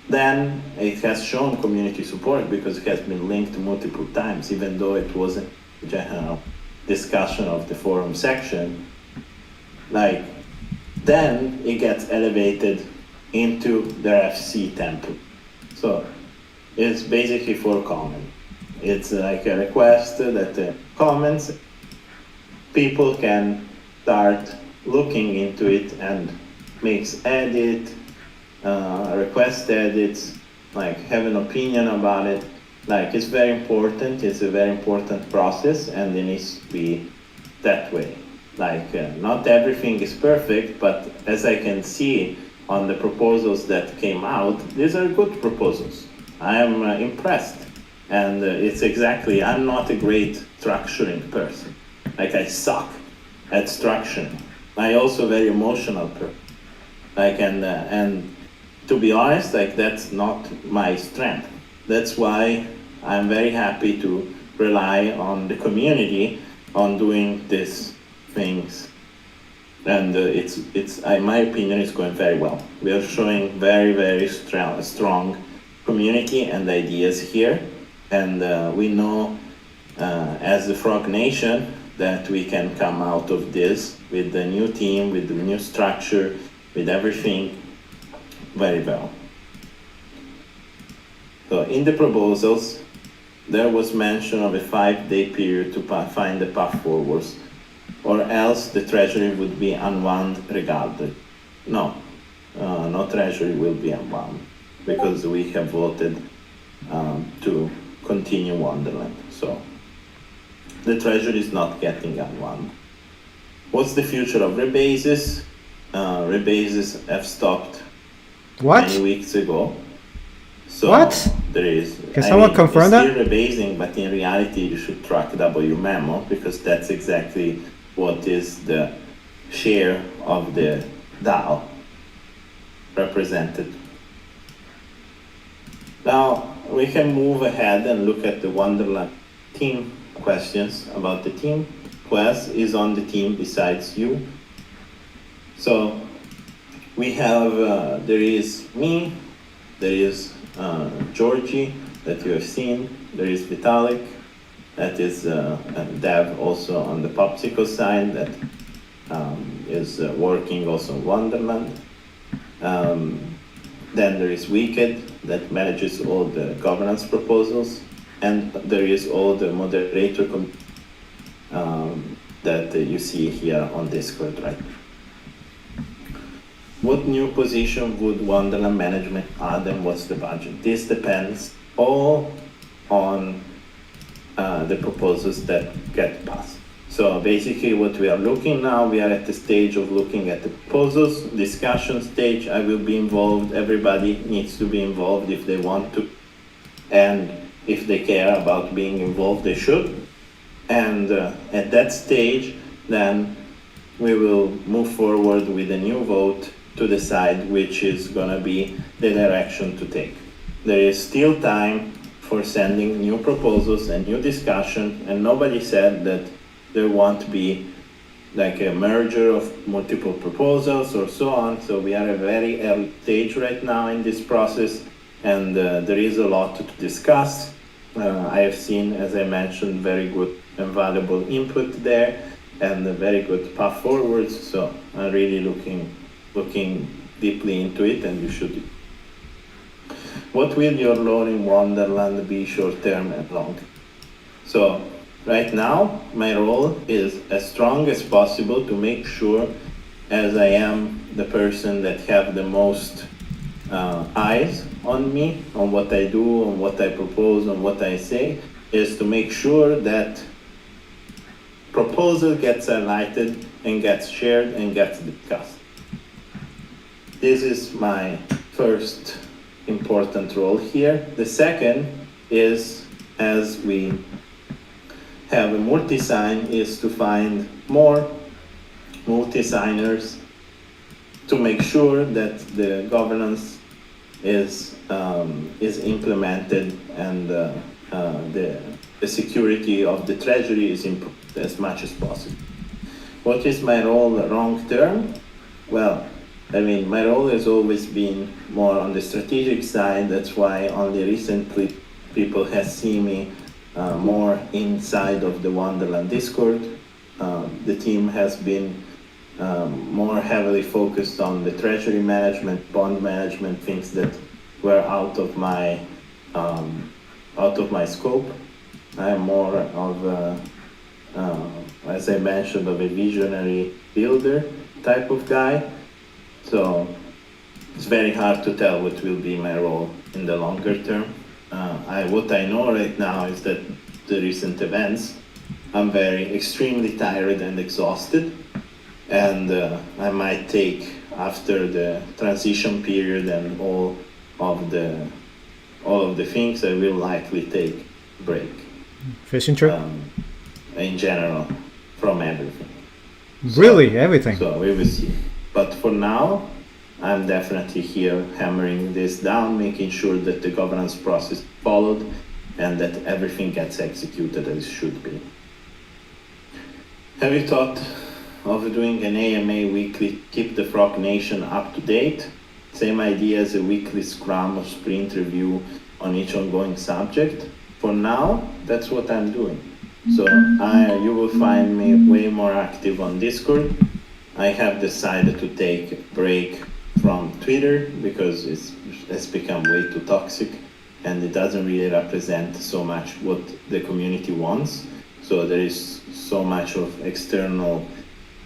then it has shown community support because it has been linked multiple times, even though it wasn't a general discussion of the forum section. Like, then it gets elevated into the FC template. So it's basically for comment. It's like a request that the comments, people can start looking into it and makes edit, request edits, like have an opinion about it. Like, it's very important, it's a very important process, and it needs to be that way. Like, not everything is perfect, but as I can see on the proposals that came out, these are good proposals. I am impressed, and it's exactly, I'm not a great structuring person. Like, I suck at structuring. I also very emotional person. Like, and to be honest, like, that's not my strength. That's why I'm very happy to rely on the community on doing these things. And it's in my opinion, it's going very well. We are showing very, very strong community and ideas here. And we know as the Frog Nation that we can come out of this with the new team, with the new structure, with everything very well. So in the proposals, there was mention of a 5-day period to find the path forwards, or else the treasury would be unwound regardless. No, no treasury will be unwound because we have voted to continue Wonderland. So the treasury is not getting unwound. What's the future of rebases? Rebases have stopped many weeks ago. So What? there is. Can someone confirm that? Still rebasing, but in reality, you should track WMemo because that's exactly what is the share of the DAO represented. Now we can move ahead and look at the Wonderland team questions about the team. Who else is on the team besides you? So we have, there is me, there is Georgie that you have seen, there is Vitalik, that is Dev also on the Popsicle side that is working also in Wonderland. Then there is Wicked that manages all the governance proposals, and there is all the moderator that you see here on Discord, right? What new position would Wonderland management add and what's the budget? This depends all on the proposals that get passed. So basically what we are looking now, we are at the stage of looking at the proposals, discussion stage. I will be involved, everybody needs to be involved if they want to. And if they care about being involved, they should. And at that stage, then we will move forward with a new vote to decide which is gonna be the direction to take. There is still time for sending new proposals and new discussion, and nobody said that there won't be like a merger of multiple proposals or so on. So we are at a very early stage right now in this process, and there is a lot to discuss. I have seen, as I mentioned, very good and valuable input there, and a very good path forwards. So I'm really looking deeply into it, and you should. What will your lore in Wonderland be, short term and long? So right now, my role is as strong as possible to make sure, as I am the person that have the most eyes on me, on what I do, on what I propose, on what I say, is to make sure that proposal gets highlighted and gets shared and gets discussed. This is my first important role here. The second is, as we have a multi-sign, is to find more multi-signers to make sure that the governance is implemented and the security of the treasury is improved as much as possible. What is my role long term? Well, I mean, my role has always been more on the strategic side. That's why only recently people have seen me more inside of the Wonderland Discord. The team has been more heavily focused on the treasury management, bond management, things that were out of my scope. I'm more of a, as I mentioned, of a visionary builder type of guy. So it's very hard to tell what will be my role in the longer term. What I know right now is that the recent events, I'm extremely tired and exhausted, and I might take, after the transition period and all of the things, I will likely take a break. Fishing trip? In general, from everything. Really? Everything? So we will see. But for now, I'm definitely here hammering this down, making sure that the governance process is followed and that everything gets executed as it should be. Have you thought of doing an AMA weekly, keep the Frog Nation up to date? Same idea as a weekly scrum or sprint review on each ongoing subject. For now, that's what I'm doing. So you will find me way more active on Discord. I have decided to take a break from Twitter because it's become way too toxic and it doesn't really represent so much what the community wants. So there is so much of external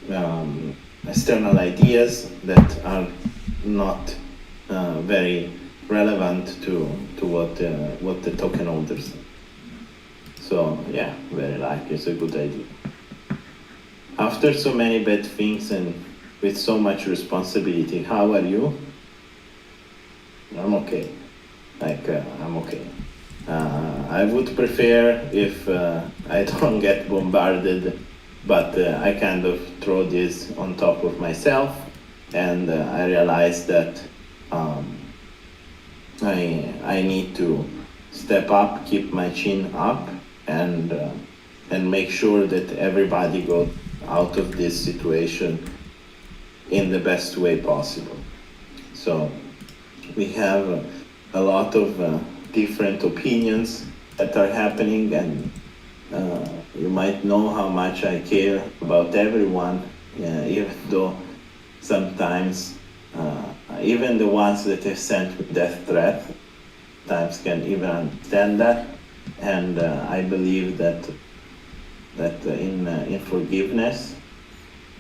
ideas that are not very relevant to what the token holders think. So yeah, very likely it's a good idea. After so many bad things and with so much responsibility, how are you? I'm okay. I'm okay. I would prefer if I don't get bombarded, but I kind of throw this on top of myself, and I realize that I need to step up, keep my chin up, and make sure that everybody goes out of this situation in the best way possible. So we have a lot of different opinions that are happening, and you might know how much I care about everyone, even though sometimes even the ones that have sent me death threats times can even understand that, and I believe that in forgiveness.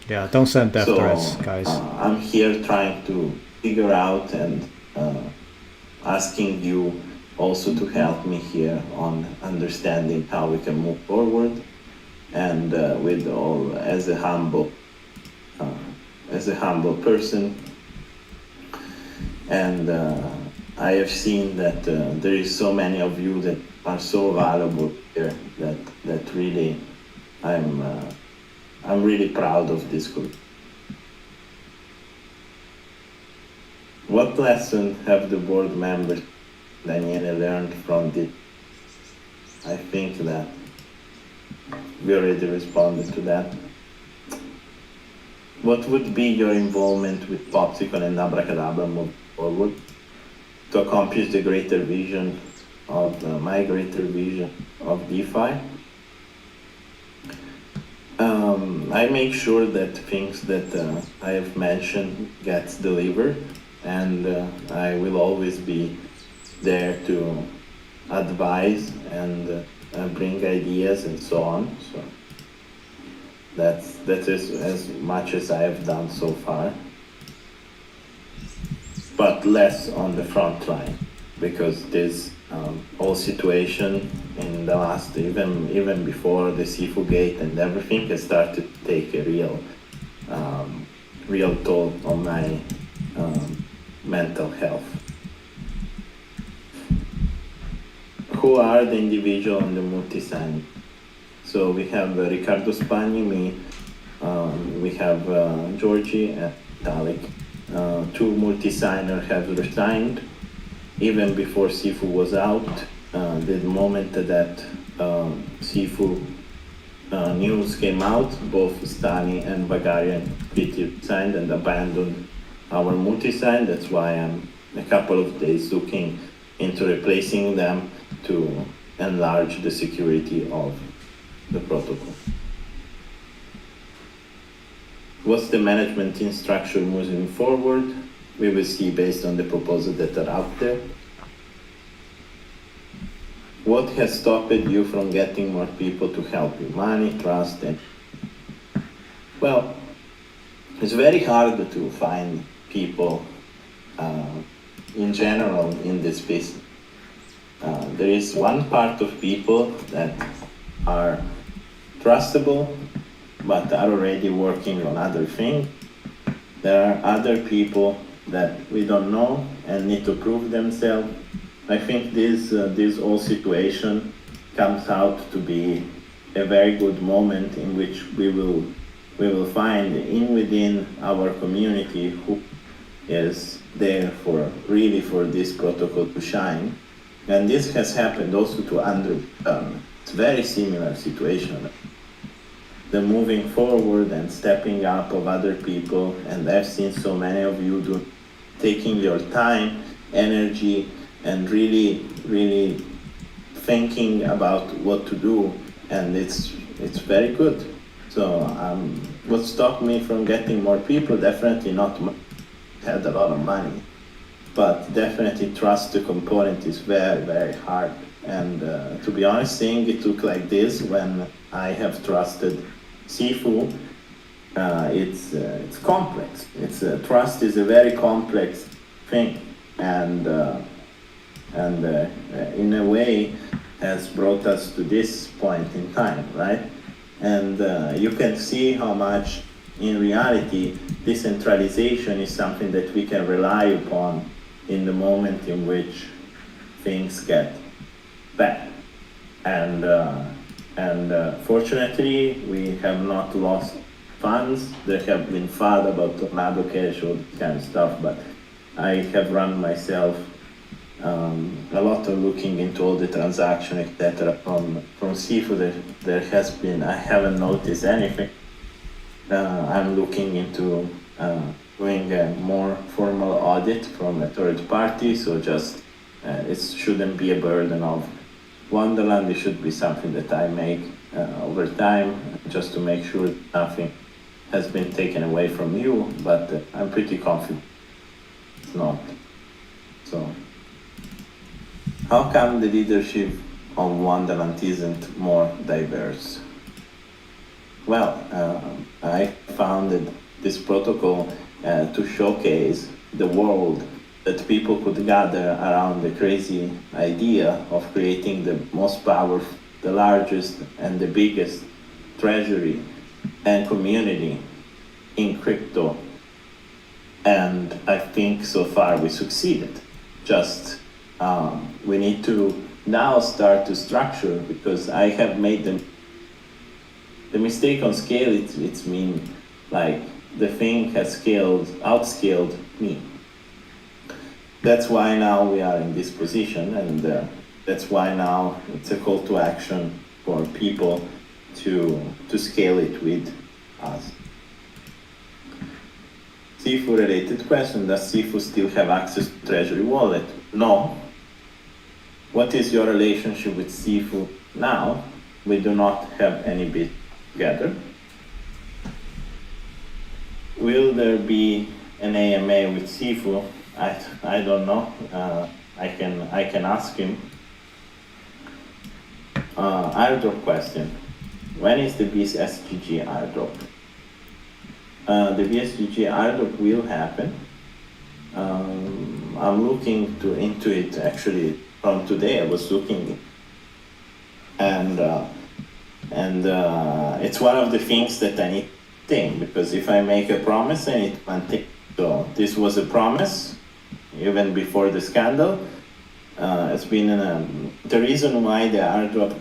Yeah, don't send death threats, guys. I'm here trying to figure out and asking you also to help me here on understanding how we can move forward, and with all as a humble person. And I have seen that there is so many of you that are so valuable here that really I'm really proud of this group. What lesson have the board members, Daniele, learned from this? I think that we already responded to that. What would be your involvement with Popsicle and Abracadabra moving forward to accomplish the greater vision of my greater vision of DeFi. I make sure that things that I have mentioned gets delivered, and I will always be there to advise and bring ideas and so on. So that is as much as I have done so far, but less on the front line, because this whole situation in the last, even before the Sifu gate and everything, has started to take a real toll on my mental health. Who are the individual on the multi-sign? So we have Riccardo Spagni, me, we have Georgie and Talik. Two multi-signers have resigned even before Sifu was out. The moment that Sifu news came out, both Stani and Bagarian quickly resigned and abandoned our multi-sign. That's why I'm a couple of days looking into replacing them to enlarge the security of the protocol. What's the management team structure moving forward? We will see based on the proposals that are out there. What has stopped you from getting more people to help you? Money, trust, and well, it's very hard to find people in general in this business. There is one part of people that are trustable but are already working on other things. There are other people that we don't know and need to prove themselves. I think this whole situation comes out to be a very good moment in which we will find within our community who is there for this protocol to shine. And this has happened also to Andrew. It's a very similar situation. The moving forward and stepping up of other people, and I've seen so many of you taking your time, energy, and really thinking about what to do, and it's very good. So what stopped me from getting more people? Definitely not had a lot of money, but definitely trust the component is very, very hard. And to be honest, seeing it look like this when I have trusted Sifu, it's complex. Trust is a very complex thing, and in a way has brought us to this point in time, right? And you can see how much in reality decentralization is something that we can rely upon in the moment in which things get bad. And fortunately, we have not lost funds. There have been FUD about Tornado Cash, all this kind of stuff, but I have run myself a lot of looking into all the transaction, etc. From Sifu. There has been, I haven't noticed anything. I'm looking into doing a more formal audit from a third party, so just it shouldn't be a burden of Wonderland. It should be something that I make over time, just to make sure nothing has been taken away from you, but I'm pretty confident it's not. So, how come the leadership of Wonderland isn't more diverse? Well, I founded this protocol to showcase the world that people could gather around the crazy idea of creating the most powerful, the largest and the biggest treasury and community in crypto. And I think so far we succeeded. Just we need to now start to structure, because I have made the mistake on scale. It's mean like the thing has outscaled me. That's why now we are in this position, and that's why now it's a call to action for people to scale it with us. Sifu related question: does Sifu still have access to Treasury Wallet? No. what is your relationship with Sifu now? We do not have any bit together. Will there be an AMA with Sifu? I don't know. I can ask him. Airdrop question. When is the BSGG airdrop? The BSGG airdrop will happen. I'm looking into it actually from today. I was looking, and it's one of the things that I need to think, because if I make a promise, I need to maintain. So this was a promise, even before the scandal. It's been the reason why the airdrop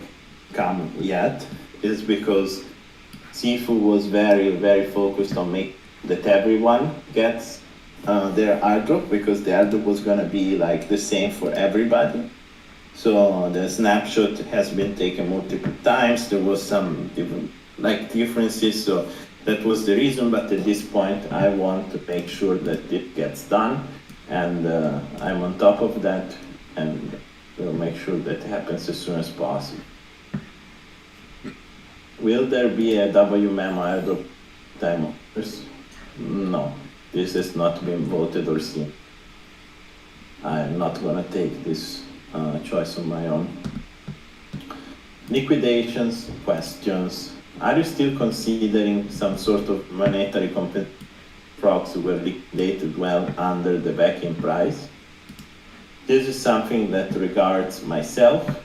come yet is because Sifu was very, very focused on making that everyone gets their airdrop, because the airdrop was gonna be like the same for everybody. So the snapshot has been taken multiple times. There was some different differences, so that was the reason. But at this point, I want to make sure that it gets done, and I'm on top of that, and we'll make sure that happens as soon as possible. Will there be a WMM airdrop time offers? No, this has not been voted or seen. I'm not gonna take this choice on my own. Liquidations questions. Are you still considering some sort of monetary compensation frogs who were liquidated well under the backing price? This is something that regards myself.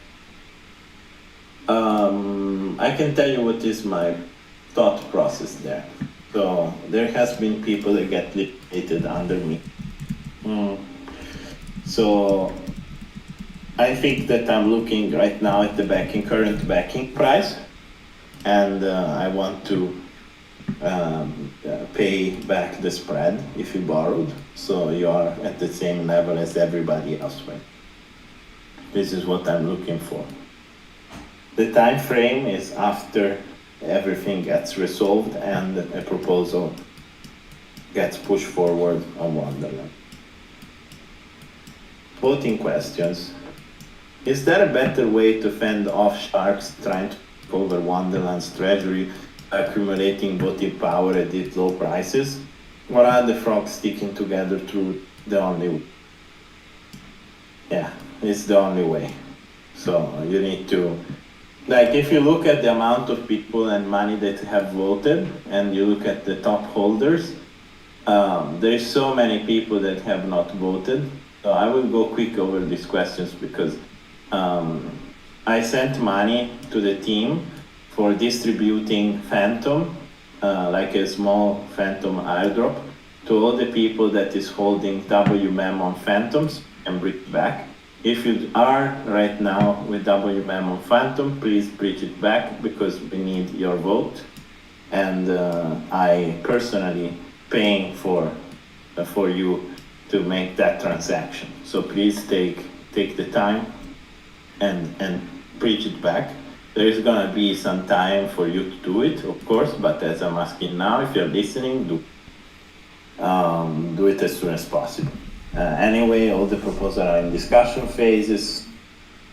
I can tell you what is my thought process there. So there has been people that get liquidated under me. So I think that I'm looking right now at the current backing price, and I want to pay back the spread if you borrowed, so you are at the same level as everybody else, right? This is what I'm looking for. The time frame is after everything gets resolved and a proposal gets pushed forward on Wonderland. Voting questions. Is there a better way to fend off sharks trying to take over Wonderland's treasury, accumulating voting power at these low prices? Or are the frogs sticking together through the only way? Yeah, it's the only way. So you need to, if you look at the amount of people and money that have voted, and you look at the top holders, there's so many people that have not voted. So I will go quick over these questions, because I sent money to the team for distributing Phantom, like a small Phantom airdrop, to all the people that is holding WMM on Phantoms and bring it back. If you are right now with WMM on Phantom, please bridge it back, because we need your vote. And I personally paying for you to make that transaction. So please take the time and bridge it back. There is gonna be some time for you to do it, of course, but as I'm asking now, if you're listening, do it as soon as possible. Anyway, all the proposals are in discussion phases.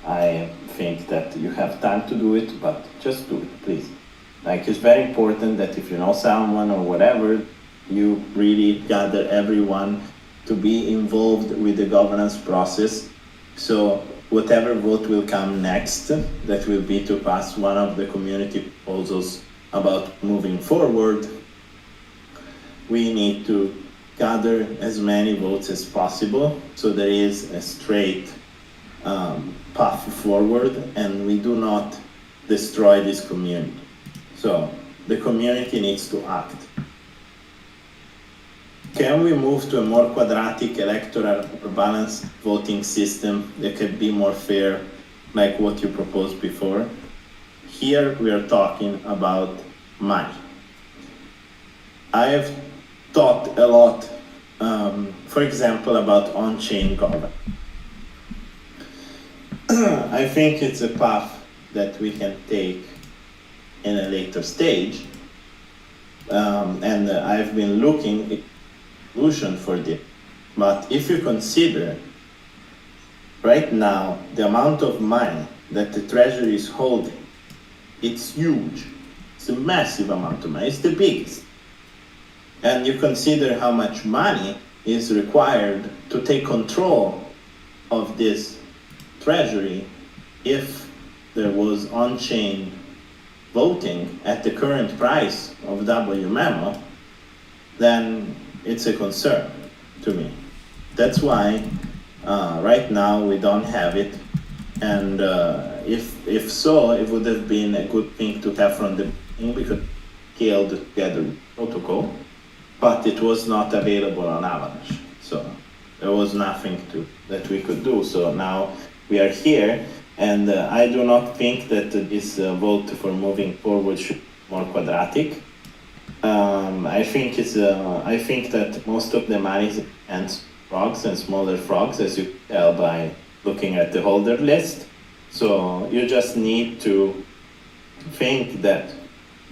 I think that you have time to do it, but just do it, please. It's very important that if you know someone or whatever, you really gather everyone to be involved with the governance process. So whatever vote will come next, that will be to pass one of the community proposals about moving forward, we need to gather as many votes as possible, so there is a straight path forward, and we do not destroy this community. So the community needs to act. Can we move to a more quadratic electoral or balanced voting system that could be more fair, like what you proposed before? Here we are talking about money. I have thought a lot, for example, about on-chain governance. I think it's a path that we can take in a later stage, and I've been looking at solution for this. But if you consider right now, the amount of money that the Treasury is holding, it's huge. It's a massive amount of money. It's the biggest. And you consider how much money is required to take control of this Treasury if there was on-chain voting at the current price of WMemo, then it's a concern to me. That's why right now we don't have it, and if so, it would have been a good thing to have from the beginning because it scaled together with protocol, but it was not available on Avalanche, so there was nothing that we could do. So now we are here, and I do not think that this vote for moving forward should be more quadratic. I think that most of the money is in frogs and smaller frogs, as you can tell by looking at the holder list. So you just need to think that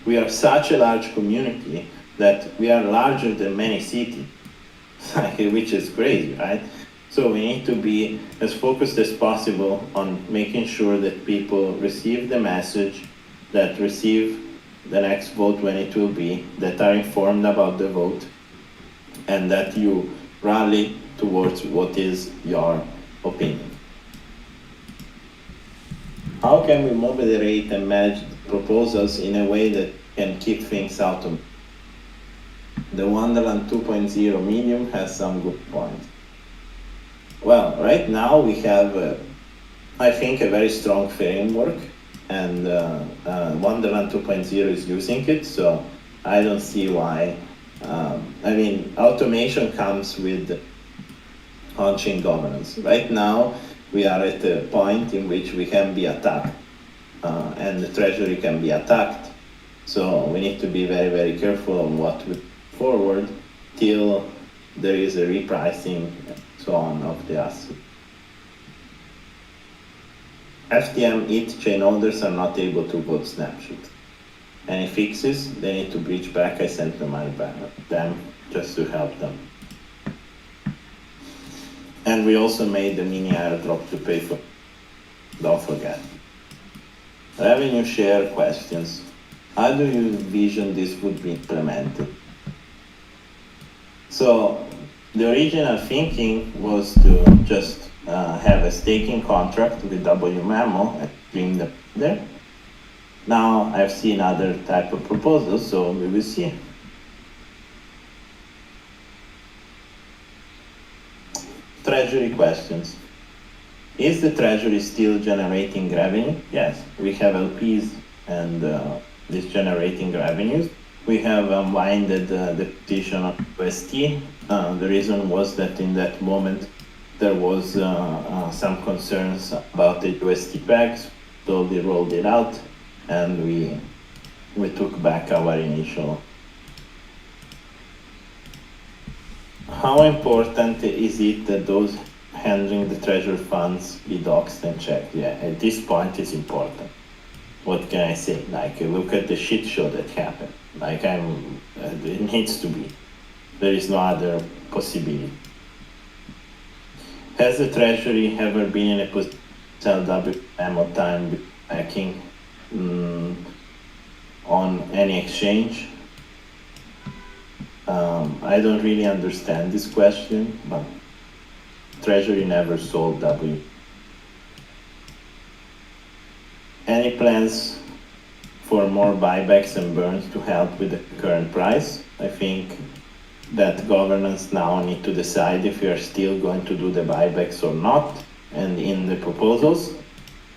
we are such a large community that we are larger than many cities, which is crazy, right? So we need to be as focused as possible on making sure that people receive the message, that receive the next vote when it will be, that are informed about the vote, and that you rally towards what is your opinion. How can we moderate and manage proposals in a way that can keep things out of the Wonderland 2.0 medium has some good points. Well, right now we have, I think, a very strong framework, and Wonderland 2.0 is using it, so I don't see why. I mean, automation comes with on-chain governance. Right now, we are at a point in which we can be attacked, and the Treasury can be attacked. So we need to be very, very careful on what we forward till there is a repricing and so on of the asset. FTM ETH chain holders are not able to vote snapshots. Any fixes? They need to breach back. I sent the money back to them just to help them. And we also made the mini airdrop to pay for. Don't forget. Revenue share questions. How do you envision this would be implemented? So the original thinking was to just have a staking contract with WMemo and bring them there. Now I've seen other type of proposals, so we will see. Treasury questions. Is the Treasury still generating revenue? Yes, we have LPs and this generating revenues. We have unwinded the position of UST. The reason was that in that moment there was some concerns about the UST packs, so we rolled it out and we took back our initial. How important is it that those handling the treasury funds be doxed and checked? Yeah, at this point it's important. What can I say? Like, look at the shit show that happened. Like, it needs to be. There is no other possibility. Has the Treasury ever been in a position to sell WMO time backing on any exchange? I don't really understand this question, but Treasury never sold W. Any plans for more buybacks and burns to help with the current price? I think that governance now need to decide if we are still going to do the buybacks or not, and in the proposals,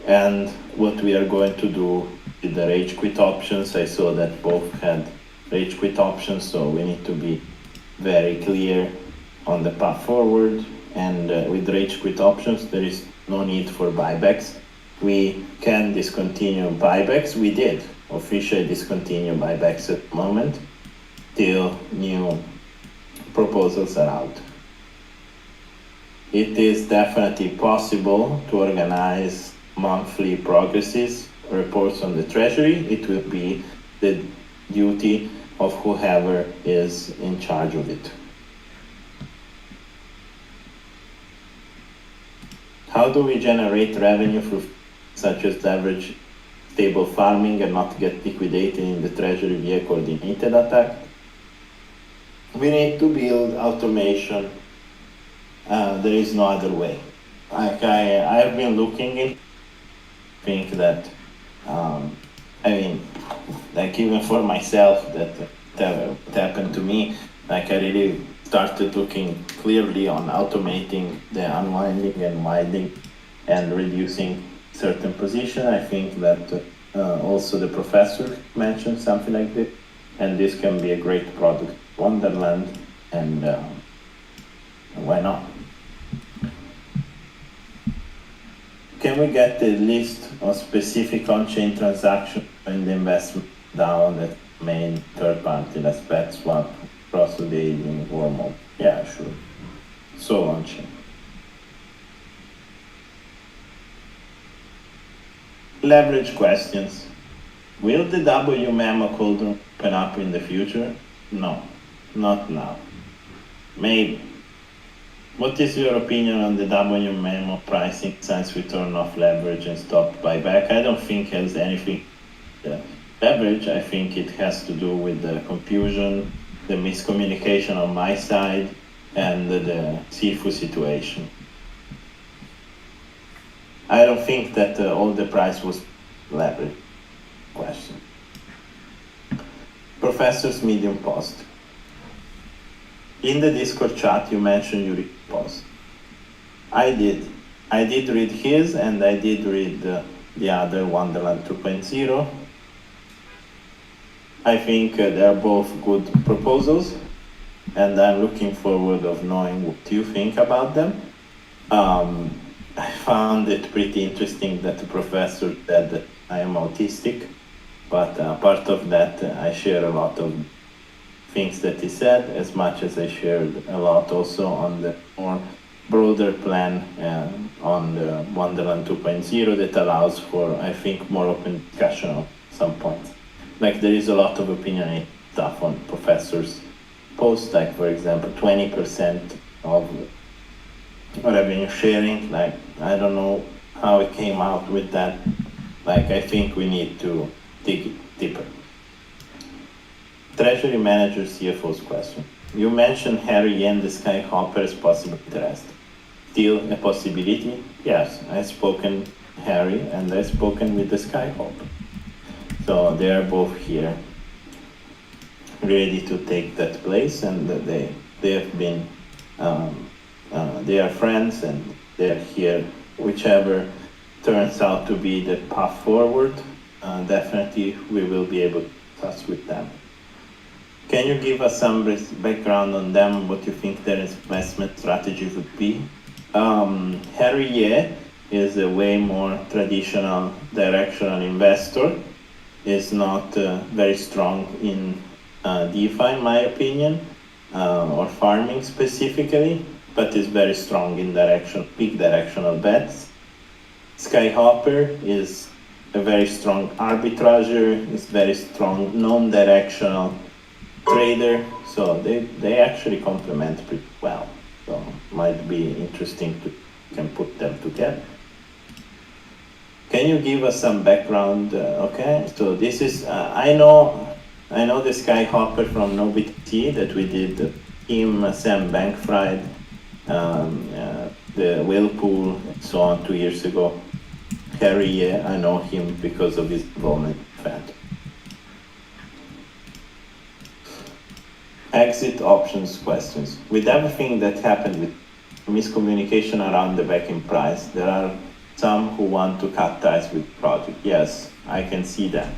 and what we are going to do with the rage quit options. I saw that both had rage quit options, so we need to be very clear on the path forward. And with rage quit options, there is no need for buybacks. We can discontinue buybacks. We did officially discontinue buybacks at the moment till new proposals are out. It is definitely possible to organize monthly progresses reports on the Treasury. It will be the duty of whoever is in charge of it. How do we generate revenue for such as leverage stable farming and not get liquidated in the treasury via coordinated attack? We need to build automation. There is no other way. Like I've been looking at, think that, like even for myself, that happened to me, like I really started looking clearly on automating the unwinding and winding and reducing certain position. I think that also the professor mentioned something like this, and this can be a great product, Wonderland, and why not? Can we get the list of specific on-chain transactions in the investment down that main third party, let's bet swap, cross-dating, wormhole? Yeah, sure. So on-chain. Leverage questions. Will the W memo cauldron open up in the future? No, not now. Maybe. What is your opinion on the W memo pricing since we turned off leverage and stopped buyback? I don't think it has anything to leverage. I think it has to do with the confusion, the miscommunication on my side, and the Sifu situation. I don't think that all the price was leverage. Question. Professor's medium post. In the Discord chat, you mentioned you read post. I did. I did read his, and I did read the other Wonderland 2.0. I think they're both good proposals, and I'm looking forward of knowing what you think about them. I found it pretty interesting that the professor said that I am autistic, but part of that, I share a lot of things that he said, as much as I shared a lot also on the more broader plan on the Wonderland 2.0 that allows for, I think, more open discussion at some points. Like there is a lot of opinionated stuff on professors' posts, like for example, 20% of revenue sharing. Like I don't know how it came out with that. Like I think we need to dig deeper. Treasury Manager CFO's question. You mentioned Harry and the Skyhopper as possible interest. Still a possibility? Yes, I've spoken Harry and I've spoken with the Skyhopper. So they are both here, ready to take that place, and they have been, they are friends and they are here. Whichever turns out to be the path forward, definitely we will be able to discuss with them. Can you give us some background on them, what you think their investment strategy would be? Harry Ye is a way more traditional directional investor, is not very strong in DeFi in my opinion, or farming specifically, but is very strong in big directional bets. Skyhopper is a very strong arbitrager, is very strong non-directional trader, so they actually complement pretty well. So might be interesting to can put them together. Can you give us some background? Okay, so this is I know the Skyhopper from NoBTT that we did him, Sam Bankfried, the Whalepool, and so on 2 years ago. Harry, I know him because of his involvement in Phantom. Exit options questions. With everything that happened with miscommunication around the backing price, there are some who want to cut ties with the project. Yes, I can see that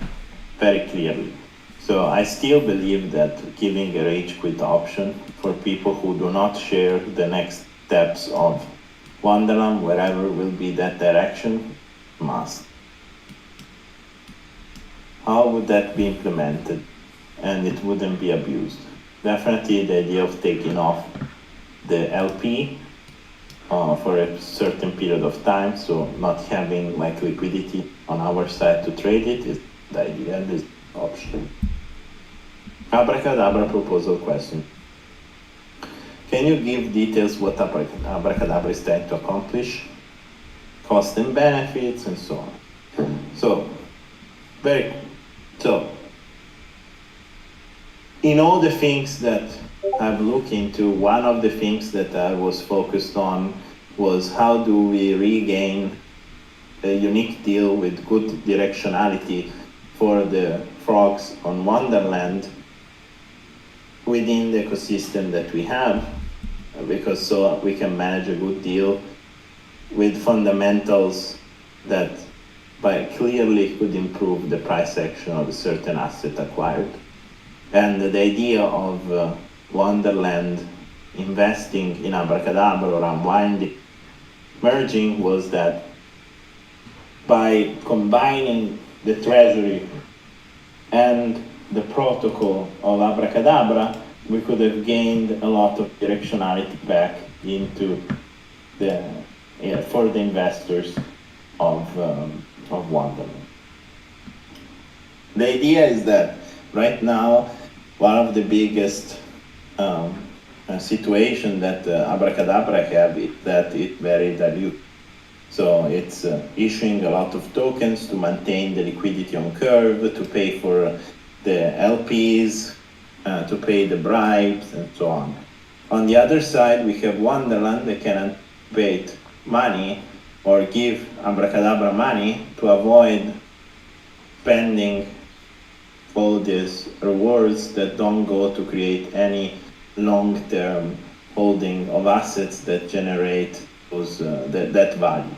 very clearly. So I still believe that giving a rage quit option for people who do not share the next steps of Wonderland, wherever will be that direction, must. How would that be implemented and it wouldn't be abused? Definitely the idea of taking off the LP for a certain period of time, so not having like liquidity on our side to trade it is the idea, this option. Abracadabra proposal question. Can you give details what Abracadabra is trying to accomplish? cost and benefits, and so on. So, in all the things that I've looked into, one of the things that I was focused on was how do we regain a unique deal with good directionality for the frogs on Wonderland within the ecosystem that we have, because so we can manage a good deal with fundamentals that by clearly could improve the price action of a certain asset acquired. And the idea of Wonderland investing in Abracadabra or unwinding, merging, was that by combining the treasury and the protocol of Abracadabra, we could have gained a lot of directionality back into for the investors of Wonderland. The idea is that right now, one of the biggest situation that Abracadabra have is that it's very dilute. So it's issuing a lot of tokens to maintain the liquidity on curve, to pay for the LPs, to pay the bribes, and so on. On the other side, we have Wonderland that can anticipate money or give Abracadabra money to avoid spending all these rewards that don't go to create any long-term holding of assets that generate those that value.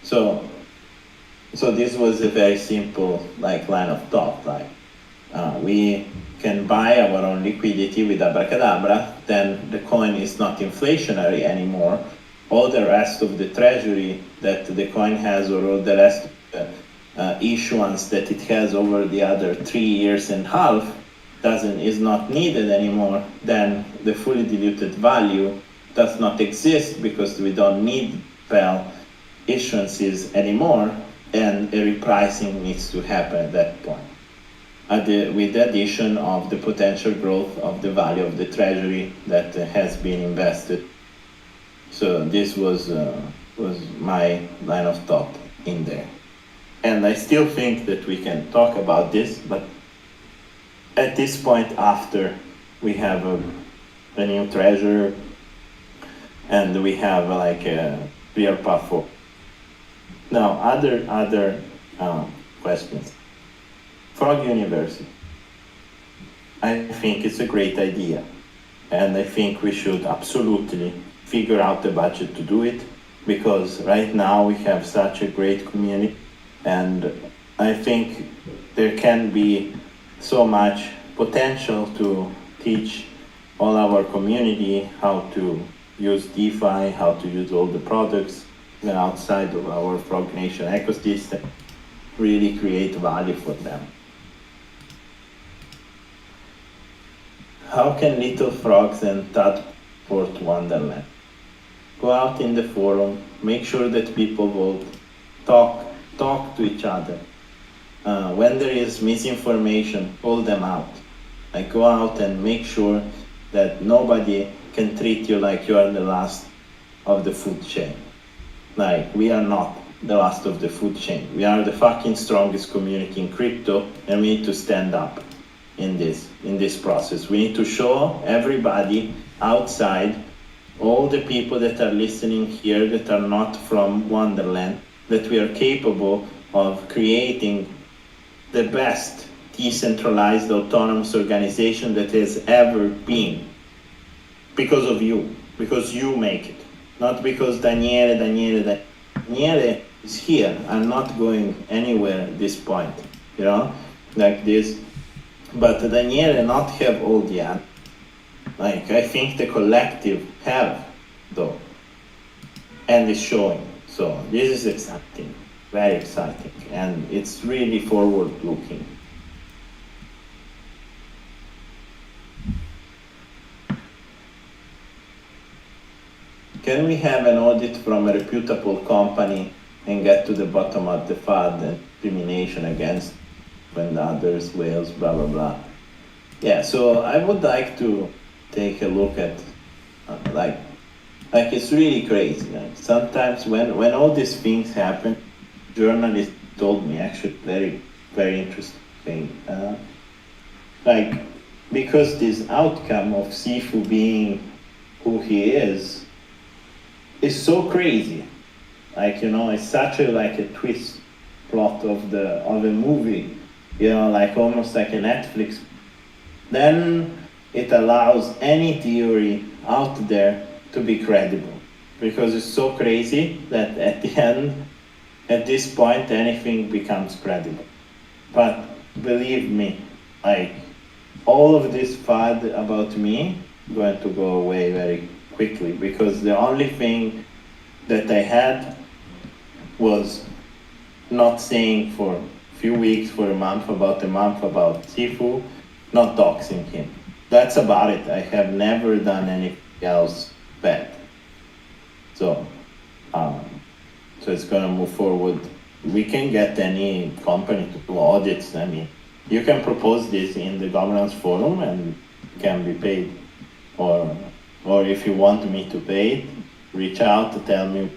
So this was a very simple line of thought. We can buy our own liquidity with Abracadabra, then the coin is not inflationary anymore. All the rest of the treasury that the coin has, or all the rest of the issuance that it has over the other 3.5 years is not needed anymore. Then the fully diluted value does not exist because we don't need issuances anymore, and a repricing needs to happen at that point. With the addition of the potential growth of the value of the treasury that has been invested. So this was my line of thought in there. And I still think that we can talk about this, but at this point, after we have a new treasurer and we have a clear path forward. Now, other questions. Frog University. I think it's a great idea, and I think we should absolutely figure out the budget to do it, because right now we have such a great community, and I think there can be so much potential to teach all our community how to use DeFi, how to use all the products even outside of our Frog Nation ecosystem, really create value for them. How can little frogs and Tad support Wonderland? Go out in the forum, make sure that people vote, talk to each other. When there is misinformation, call them out. Go out and make sure that nobody can treat you like you are the last of the food chain. We are not the last of the food chain. We are the fucking strongest community in crypto, and we need to stand up in this process. We need to show everybody outside, all the people that are listening here that are not from Wonderland, that we are capable of creating the best decentralized autonomous organization that has ever been, because of you, because you make it, not because Daniele is here. I'm not going anywhere at this point, like this. But Daniele not have all the answers. I think the collective have, though, and it's showing. So this is exciting, very exciting, and it's really forward-looking. Can we have an audit from a reputable company and get to the bottom of the FUD and discrimination against when others, whales, blah, blah, blah? Yeah, so I would like to take a look at Like, it's really crazy. Like, sometimes when all these things happen, journalists told me actually very interesting thing. Like, because this outcome of Sifu being who he is so crazy. Like, it's such a twist plot of a movie, like almost like a Netflix. Then it allows any theory out there to be credible, because it's so crazy that at the end, at this point, anything becomes credible. But believe me, like, all of this fad about me is going to go away very quickly, because the only thing that I had was not saying for a few weeks, for a month about Sifu, not doxing him. That's about it. I have never done anything else bad. So it's gonna move forward. We can get any company to do audits. I mean, you can propose this in the governance forum and can be paid. Or if you want me to pay it, reach out to tell me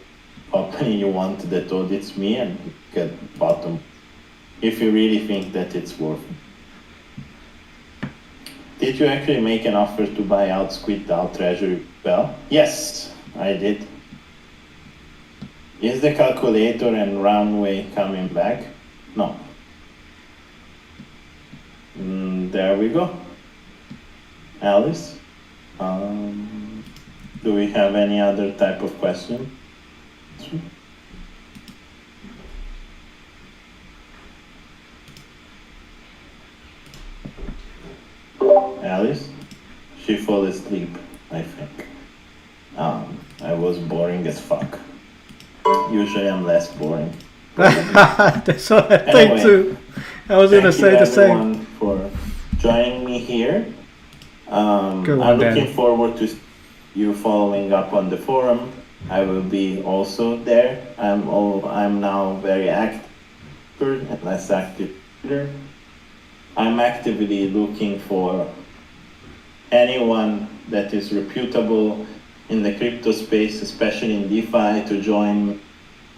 company you want that audits me and get bottom. If you really think that it's worth it. Did you actually make an offer to buy out Squid Out Treasury Bell? Yes, I did. Is the calculator and runway coming back? No. There we go. Alice? Do we have any other type of question? Alice? She fell asleep, I think. I was boring as fuck. Usually I'm less boring. That's what I think too. I was gonna say the same. Thank you everyone for joining me here. I'm Dan. looking forward to you following up on the forum. I will be also there. I'm now very active and less active leader. I'm actively looking for anyone that is reputable in the crypto space, especially in DeFi, to join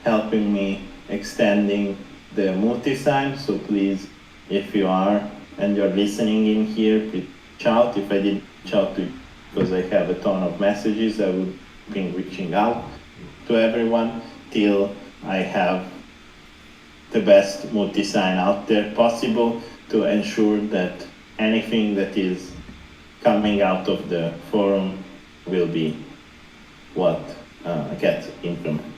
helping me extending the multi-sign. So please, if you are and you're listening in here, please reach out. If I didn't reach out to you because I have a ton of messages, I will be reaching out to everyone till I have the best multi-sign out there possible to ensure that anything that is coming out of the forum will be what gets implemented.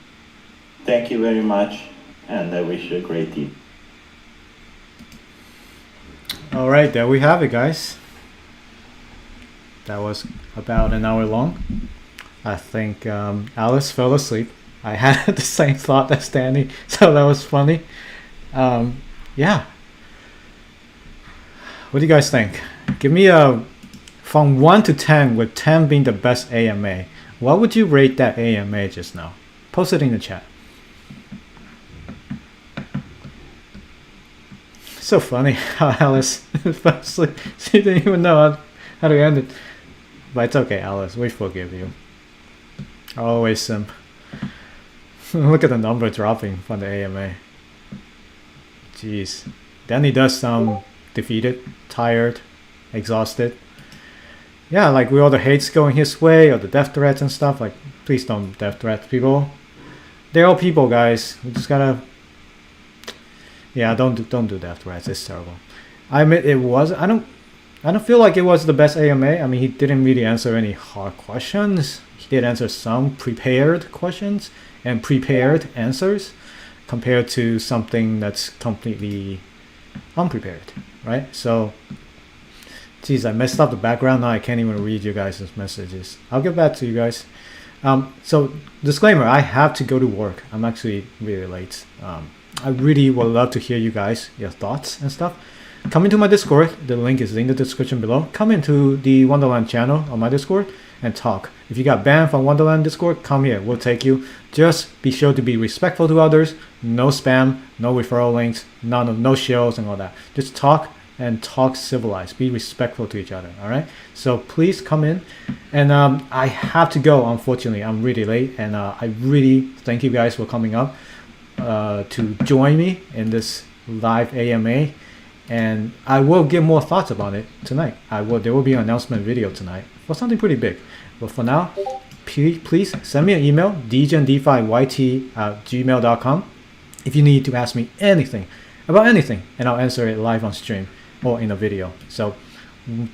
Thank you very much, and I wish you a great evening. All right, there we have it, guys. That was about an hour long. I think Alice fell asleep. I had the same thought as Danny, so that was funny. Yeah. What do you guys think? Give me a from 1 to 10, with 10 being the best AMA. What would you rate that AMA just now? Post it in the chat. So funny how Alice fell asleep. She didn't even know how to end it. But it's okay, Alice. We forgive you. Always simp. Look at the number dropping from the AMA. Jeez. Danny does sound defeated, tired, exhausted. Yeah, like with all the hates going his way, or the death threats and stuff, like, please don't death threat people. They're all people, guys. We just gotta... Yeah, don't do death threats. It's terrible. I admit it was... I don't feel like it was the best AMA. I mean, he didn't really answer any hard questions. He did answer some prepared questions and prepared answers compared to something that's completely unprepared, right? So, geez, I messed up the background. Now I can't even read you guys' messages. I'll get back to you guys. So, disclaimer, I have to go to work. I'm actually really late. I really would love to hear you guys, your thoughts and stuff. Come into my Discord. The link is in the description below. Come into the Wonderland channel on my Discord and talk. If you got banned from Wonderland Discord, come here. We'll take you. Just be sure to be respectful to others. No spam, no referral links, no shows and all that. Just talk and talk civilized. Be respectful to each other. All right. So please come in, and I have to go. Unfortunately, I'm really late, and I really thank you guys for coming up to join me in this live AMA. And I will give more thoughts about it tonight. There will be an announcement video tonight for something pretty big. But for now, please send me an email, dgen@gmail.com, if you need to ask me anything about anything, and I'll answer it live on stream or in a video. So